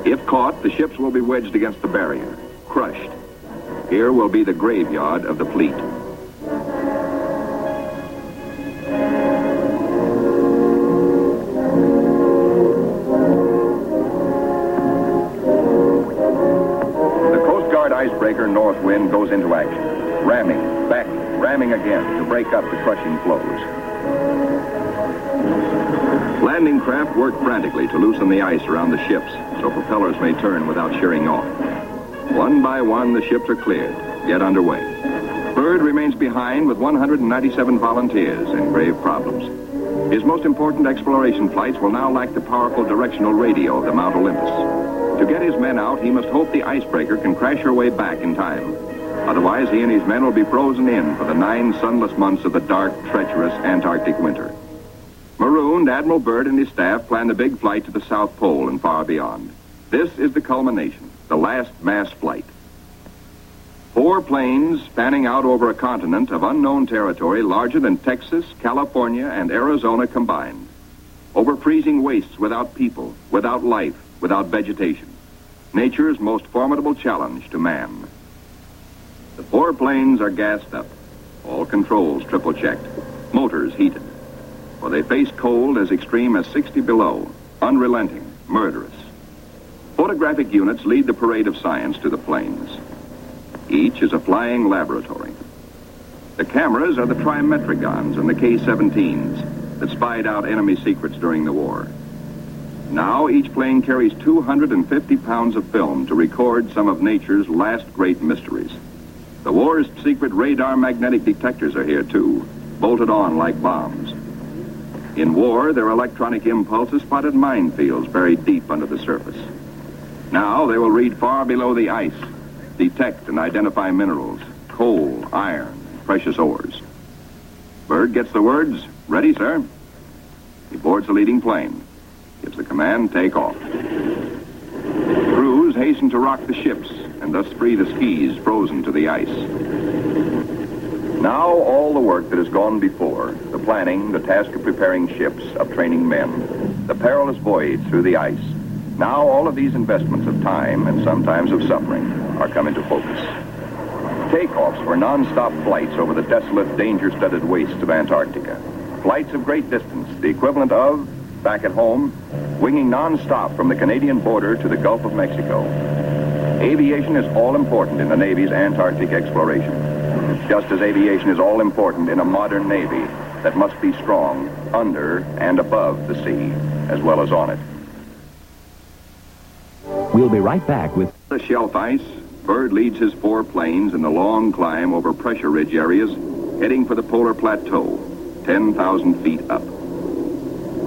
If caught, the ships will be wedged against the barrier, crushed. Here will be the graveyard of the fleet. Icebreaker Northwind goes into action, ramming, backing, ramming again to break up the crushing floes. Landing craft work frantically to loosen the ice around the ships so propellers may turn without shearing off. One by one, the ships are cleared, get underway. Byrd remains behind with 197 volunteers in grave problems. His most important exploration flights will now lack the powerful directional radio of the Mount Olympus. To get his men out, he must hope the icebreaker can crash her way back in time. Otherwise, he and his men will be frozen in for the 9 sunless months of the dark, treacherous Antarctic winter. Marooned, Admiral Byrd and his staff plan the big flight to the South Pole and far beyond. This is the culmination, the last mass flight. 4 planes spanning out over a continent of unknown territory larger than Texas, California, and Arizona combined. Over freezing wastes without people, without life, without vegetation. Nature's most formidable challenge to man. The 4 planes are gassed up. All controls triple checked. Motors heated. For they face cold as extreme as 60 below. Unrelenting, murderous. Photographic units lead the parade of science to the planes. Each is a flying laboratory. The cameras are the Trimetrigons and the K-17s that spied out enemy secrets during the war. Now each plane carries 250 pounds of film to record some of nature's last great mysteries. The war's secret radar magnetic detectors are here too, bolted on like bombs. In war, their electronic impulses spotted minefields buried deep under the surface. Now they will read far below the ice, detect and identify minerals, coal, iron, precious ores. Byrd gets the words, "Ready, sir." He boards the leading plane. Gives the command, take off. Crews hasten to rock the ships and thus free the skis frozen to the ice. Now all the work that has gone before, the planning, the task of preparing ships, of training men, the perilous voyage through the ice, now all of these investments of time and sometimes of suffering are come into focus. Takeoffs were non-stop flights over the desolate, danger-studded wastes of Antarctica. Flights of great distance, the equivalent of, back at home, winging non-stop from the Canadian border to the Gulf of Mexico. Aviation is all important in the Navy's Antarctic exploration, just as aviation is all important in a modern Navy that must be strong under and above the sea, as well as on it. We'll be right back with The shelf ice, Byrd leads his 4 planes in the long climb over pressure ridge areas, heading for the polar plateau, 10,000 feet up.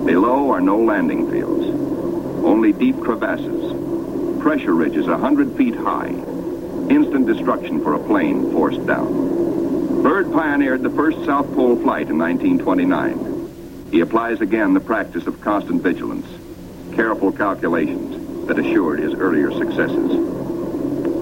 Below are no landing fields, only deep crevasses, pressure ridges 100 feet high, instant destruction for a plane forced down. Byrd pioneered the first South Pole flight in 1929. He applies again the practice of constant vigilance, careful calculations that assured his earlier successes.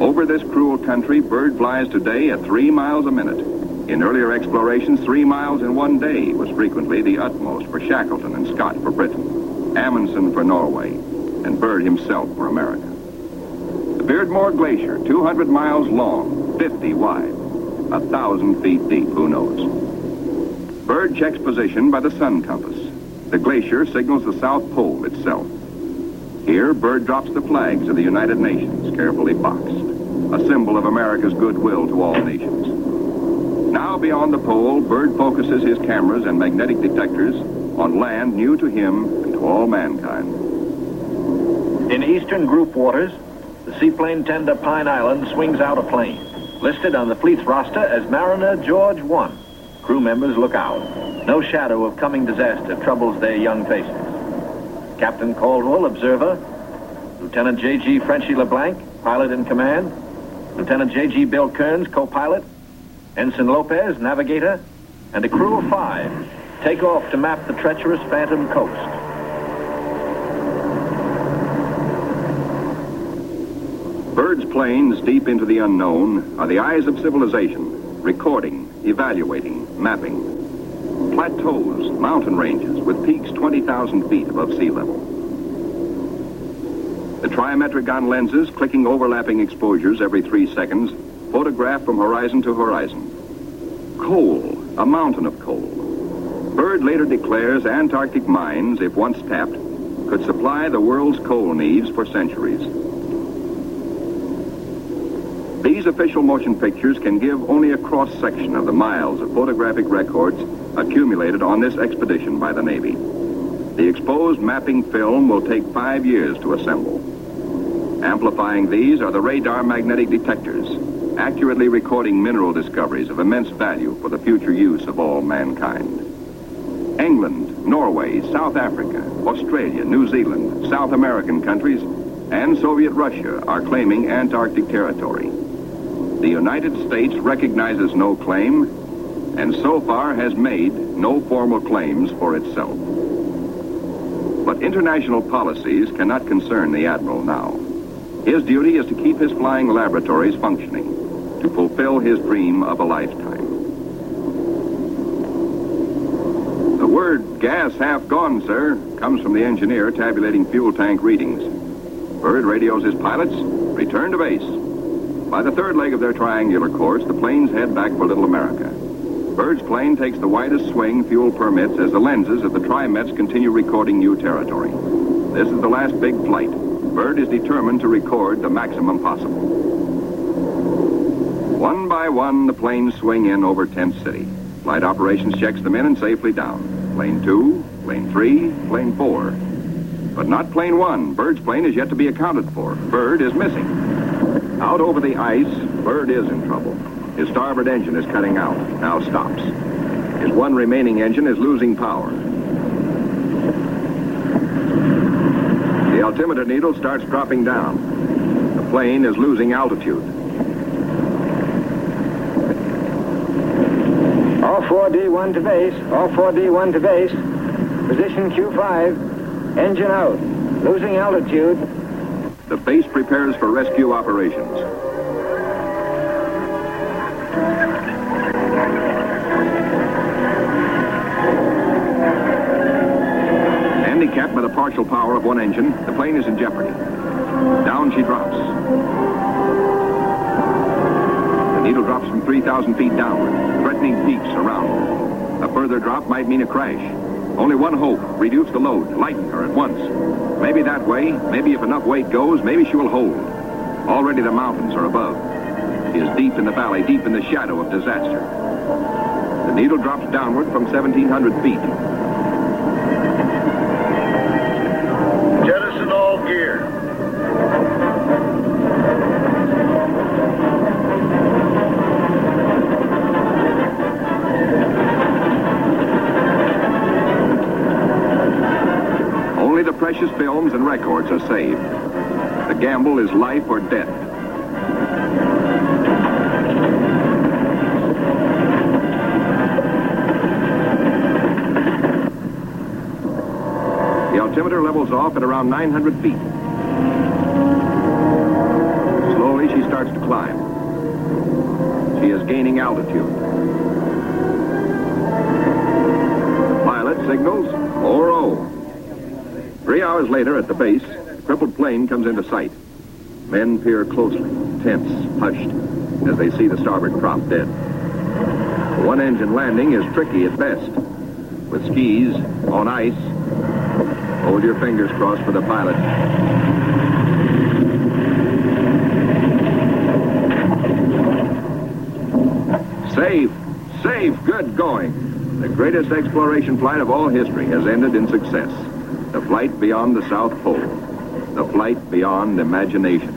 Over this cruel country, Byrd flies today at 3 miles a minute. In earlier explorations, 3 miles in one day was frequently the utmost for Shackleton and Scott for Britain, Amundsen for Norway, and Byrd himself for America. The Beardmore Glacier, 200 miles long, 50 wide, 1,000 feet deep, who knows? Byrd checks position by the sun compass. The glacier signals the South Pole itself. Here, Byrd drops the flags of the United Nations, carefully boxed, a symbol of America's goodwill to all nations. Now beyond the pole, Byrd focuses his cameras and magnetic detectors on land new to him and to all mankind. In eastern group waters, the seaplane tender Pine Island swings out a plane. Listed on the fleet's roster as Mariner George 1. Crew members look out. No shadow of coming disaster troubles their young faces. Captain Caldwell, observer. Lieutenant J.G. Frenchy LeBlanc, pilot in command. Lieutenant J.G. Bill Kearns, co-pilot. Ensign Lopez, navigator. And a crew of 5 take off to map the treacherous Phantom coast. Byrd's planes, deep into the unknown, are the eyes of civilization, recording, evaluating, mapping. Plateaus, mountain ranges with peaks 20,000 feet above sea level. The trimetric-on lenses, clicking overlapping exposures every 3 seconds, photograph from horizon to horizon. Coal, a mountain of coal. Byrd later declares Antarctic mines, if once tapped, could supply the world's coal needs for centuries. These official motion pictures can give only a cross-section of the miles of photographic records accumulated on this expedition by the Navy. The exposed mapping film will take 5 years to assemble. Amplifying these are the radar magnetic detectors, accurately recording mineral discoveries of immense value for the future use of all mankind. England, Norway, South Africa, Australia, New Zealand, South American countries, and Soviet Russia are claiming Antarctic territory. The United States recognizes no claim, and so far has made no formal claims for itself. But international policies cannot concern the Admiral now. His duty is to keep his flying laboratories functioning, to fulfill his dream of a lifetime. The word "gas half gone, sir," comes from the engineer tabulating fuel tank readings. Byrd radios his pilots, return to base. By the third leg of their triangular course, the planes head back for Little America. Byrd's plane takes the widest swing fuel permits as the lenses of the Trimets continue recording new territory. This is the last big flight. Byrd is determined to record the maximum possible. One by one, the planes swing in over Tent City. Flight operations checks them in and safely down. Plane 2, plane 3, plane 4. But not plane 1. Byrd's plane is yet to be accounted for. Byrd is missing. Out over the ice, Byrd is in trouble. His starboard engine is cutting out, now stops. His one remaining engine is losing power. The altimeter needle starts dropping down. The plane is losing altitude. All 4D1 to base. All 4D1 to base. Position Q5. Engine out. Losing altitude. The base prepares for rescue operations. Handicapped by the partial power of one engine, the plane is in jeopardy. Down she drops. The needle drops from 3,000 feet downward, threatening peaks around her. A further drop might mean a crash. Only one hope: reduce the load, lighten her at once. Maybe that way, maybe if enough weight goes, maybe she will hold. Already the mountains are above. She is deep in the valley, deep in the shadow of disaster. The needle drops downward from 1,700 feet. Jettison all gear. Only the precious films and records are saved. The gamble is life or death. The altimeter levels off at around 900 feet. Slowly she starts to climb. She is gaining altitude. The pilot signals 4-0. 3 hours later, at the base, the crippled plane comes into sight. Men peer closely, tense, hushed, as they see the starboard prop dead. The one-engine landing is tricky at best. With skis, on ice, hold your fingers crossed for the pilot. Safe, safe, good going. The greatest exploration flight of all history has ended in success. The flight beyond the South Pole. The flight beyond imagination.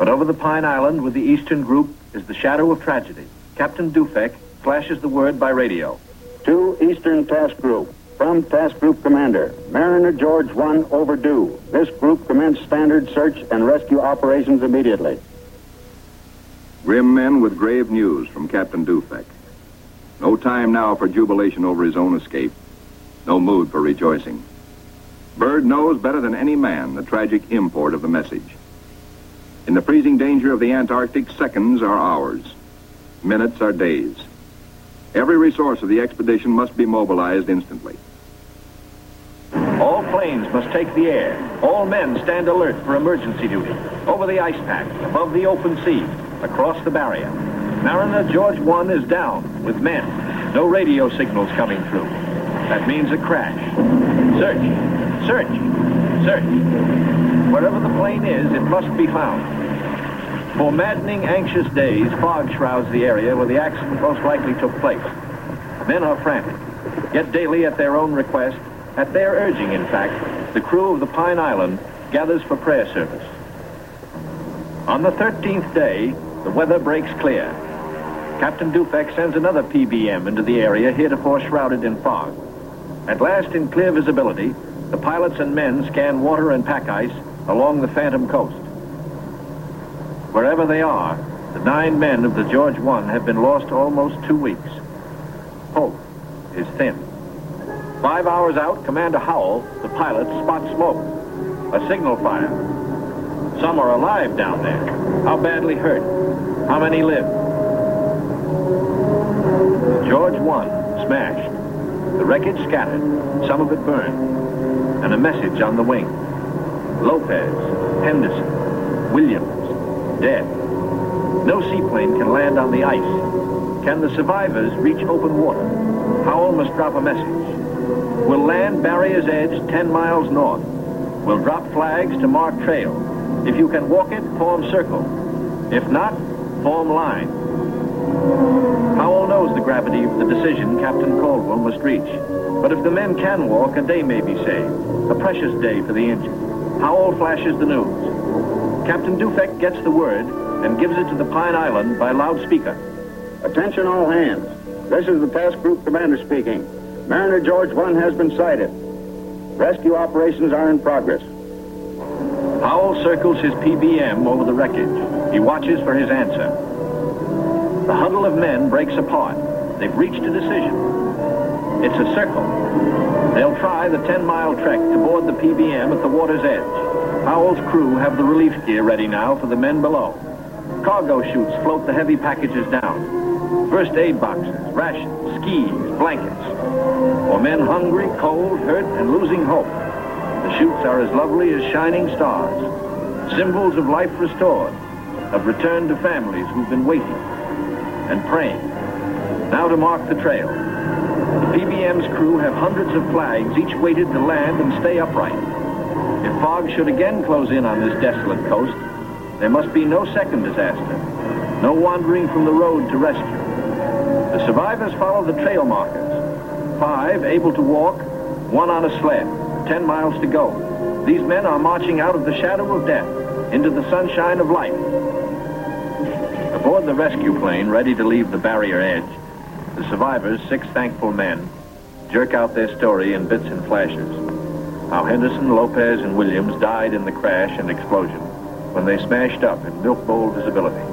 But over the Pine Island with the Eastern Group is the shadow of tragedy. Captain Dufek flashes the word by radio. To Eastern Task Group. From Task Group Commander, Mariner George 1 overdue. This group commenced standard search and rescue operations immediately. Grim men with grave news from Captain Dufek. No time now for jubilation over his own escape. No mood for rejoicing. Byrd knows better than any man the tragic import of the message. In the freezing danger of the Antarctic, seconds are hours. Minutes are days. Every resource of the expedition must be mobilized instantly. All planes must take the air. All men stand alert for emergency duty. Over the ice pack, above the open sea, across the barrier. Mariner George 1 is down with men. No radio signals coming through. That means a crash. Search, search, search. Wherever the plane is, it must be found. For maddening, anxious days, fog shrouds the area where the accident most likely took place. Men are frantic, yet daily at their own request, at their urging, in fact, the crew of the Pine Island gathers for prayer service. On the 13th day, the weather breaks clear. Captain Dufek sends another PBM into the area heretofore shrouded in fog. At last, in clear visibility, the pilots and men scan water and pack ice along the Phantom Coast. Wherever they are, the 9 men of the George 1 have been lost almost 2 weeks. Hope is thin. 5 hours out, Commander Howell, the pilot, spots smoke. A signal fire. Some are alive down there. How badly hurt? How many live? George 1 smashed. The wreckage scattered, some of it burned. And a message on the wing. Lopez, Henderson, Williams, dead. No seaplane can land on the ice. Can the survivors reach open water? Howell must drop a message. We'll land Barrier's Edge 10 miles north. We'll drop flags to mark trail. If you can walk it, form circle. If not, form line. Howell knows the gravity of the decision Captain Caldwell must reach. But if the men can walk, a day may be saved. A precious day for the injured. Howell flashes the news. Captain Dufek gets the word and gives it to the Pine Island by loudspeaker. Attention all hands. This is the Task Group Commander speaking. Mariner George 1 has been sighted. Rescue operations are in progress. Howell circles his PBM over the wreckage. He watches for his answer. The huddle of men breaks apart. They've reached a decision. It's a circle. They'll try the 10-mile trek to board the PBM at the water's edge. Howell's crew have the relief gear ready now for the men below. Cargo chutes float the heavy packages down. First aid boxes, rations, skis, blankets. For men hungry, cold, hurt, and losing hope, the chutes are as lovely as shining stars. Symbols of life restored, of return to families who've been waiting and praying. Now to mark the trail. The PBM's crew have hundreds of flags, each weighted to land and stay upright. If fog should again close in on this desolate coast, there must be no second disaster, no wandering from the road to rescue. The survivors follow the trail markers. 5 able to walk, 1 on a sled, 10 miles to go. These men are marching out of the shadow of death into the sunshine of life. Aboard the rescue plane, ready to leave the barrier edge, the survivors, 6 thankful men, jerk out their story in bits and flashes. How Henderson, Lopez, and Williams died in the crash and explosion when they smashed up in milk bowl visibility.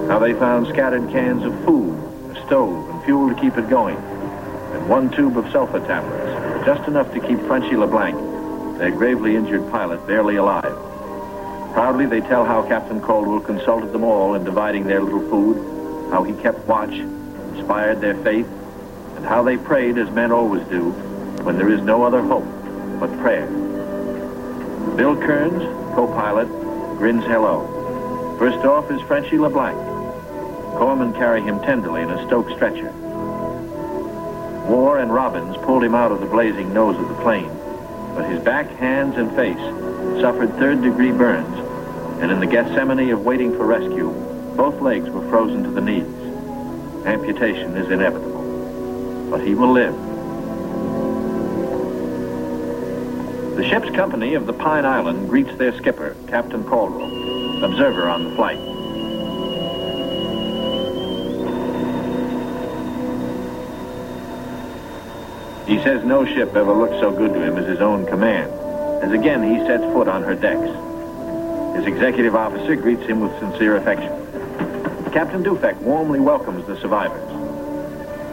How they found scattered cans of food, a stove, and fuel to keep it going, and 1 tube of sulfur tablets, just enough to keep Frenchy LeBlanc, their gravely injured pilot, barely alive. Proudly, they tell how Captain Caldwell consulted them all in dividing their little food, how he kept watch, inspired their faith, and how they prayed as men always do when there is no other hope but prayer. Bill Kearns, co-pilot, grins hello. First off is Frenchy LeBlanc. Corpsmen carry him tenderly in a Stoke stretcher. War and Robbins pulled him out of the blazing nose of the plane, but his back, hands, and face suffered 3rd-degree burns, and in the Gethsemane of waiting for rescue, both legs were frozen to the knees. Amputation is inevitable, but he will live. The ship's company of the Pine Island greets their skipper, Captain Caldwell. observer on the flight. He says no ship ever looked so good to him as his own command, as again he sets foot on her decks. His executive officer greets him with sincere affection. Captain Dufek warmly welcomes the survivors.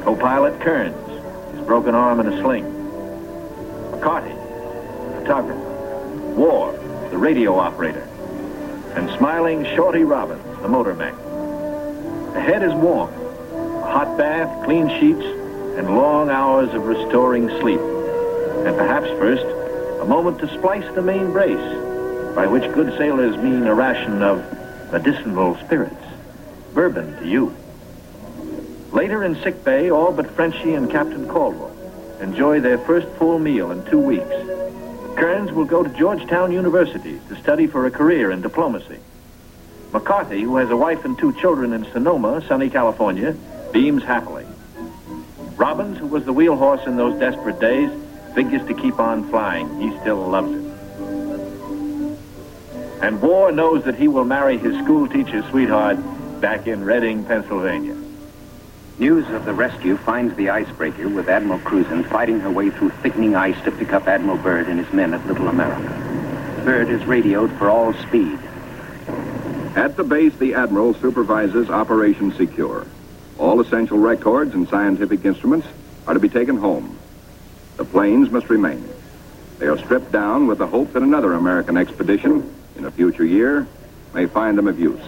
Co-pilot Kearns, his broken arm in a sling. McCarty, the photographer. War, the radio operator. And smiling Shorty Robbins, the motor mech. The head is warm. A hot bath, clean sheets, and long hours of restoring sleep. And perhaps first, a moment to splice the main brace, by which good sailors mean a ration of medicinal spirits. Bourbon to you. Later in sick bay, all but Frenchie and Captain Caldwell enjoy their first full meal in 2 weeks. Kearns will go to Georgetown University to study for a career in diplomacy. McCarthy, who has a wife and 2 children in Sonoma, sunny California, beams happily. Robbins, who was the wheel horse in those desperate days, figures to keep on flying. He still loves it. And War knows that he will marry his school teacher sweetheart back in Reading, Pennsylvania. News of the rescue finds the icebreaker with Admiral Cruzen fighting her way through thickening ice to pick up Admiral Byrd and his men at Little America. Byrd is radioed for all speed. At the base, the Admiral supervises Operation Secure. All essential records and scientific instruments are to be taken home. The planes must remain. They are stripped down with the hope that another American expedition in a future year may find them of use.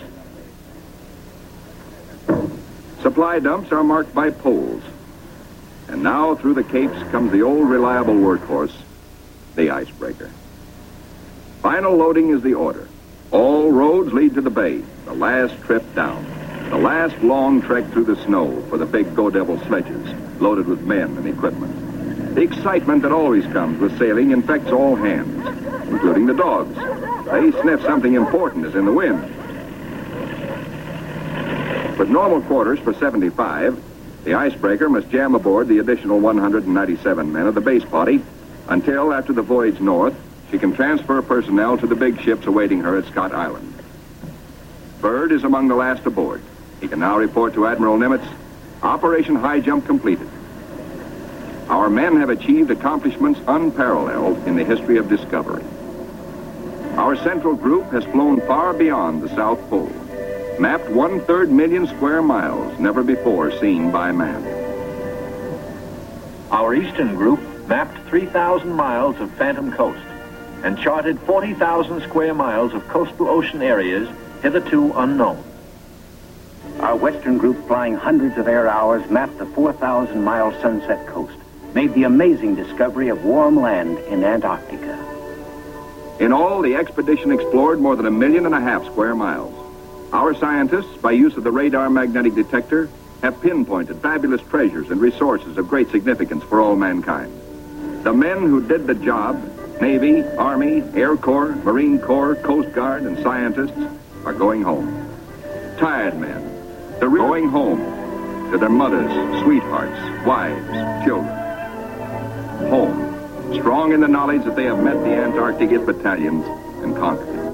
Supply dumps are marked by poles. And now through the capes comes the old reliable workhorse, the icebreaker. Final loading is the order. All roads lead to the bay, the last trip down. The last long trek through the snow for the big Go Devil sledges, loaded with men and equipment. The excitement that always comes with sailing infects all hands, including the dogs. They sniff something important is in the wind. With normal quarters for 75, the icebreaker must jam aboard the additional 197 men of the base party until, after the voyage north, she can transfer personnel to the big ships awaiting her at Scott Island. Byrd is among the last aboard. He can now report to Admiral Nimitz, Operation Highjump completed. Our men have achieved accomplishments unparalleled in the history of discovery. Our central group has flown far beyond the South Pole, mapped 1/3 million square miles never before seen by man. Our eastern group mapped 3,000 miles of phantom coast and charted 40,000 square miles of coastal ocean areas hitherto unknown. Our western group, flying hundreds of air hours, mapped the 4,000-mile Sunset Coast, made the amazing discovery of warm land in Antarctica. In all, the expedition explored more than 1.5 million square miles. Our scientists, by use of the radar magnetic detector, have pinpointed fabulous treasures and resources of great significance for all mankind. The men who did the job, Navy, Army, Air Corps, Marine Corps, Coast Guard, and scientists, are going home. Tired men, they're going home to their mothers, sweethearts, wives, children. Home, strong in the knowledge that they have met the Antarctic battalions and conquered it.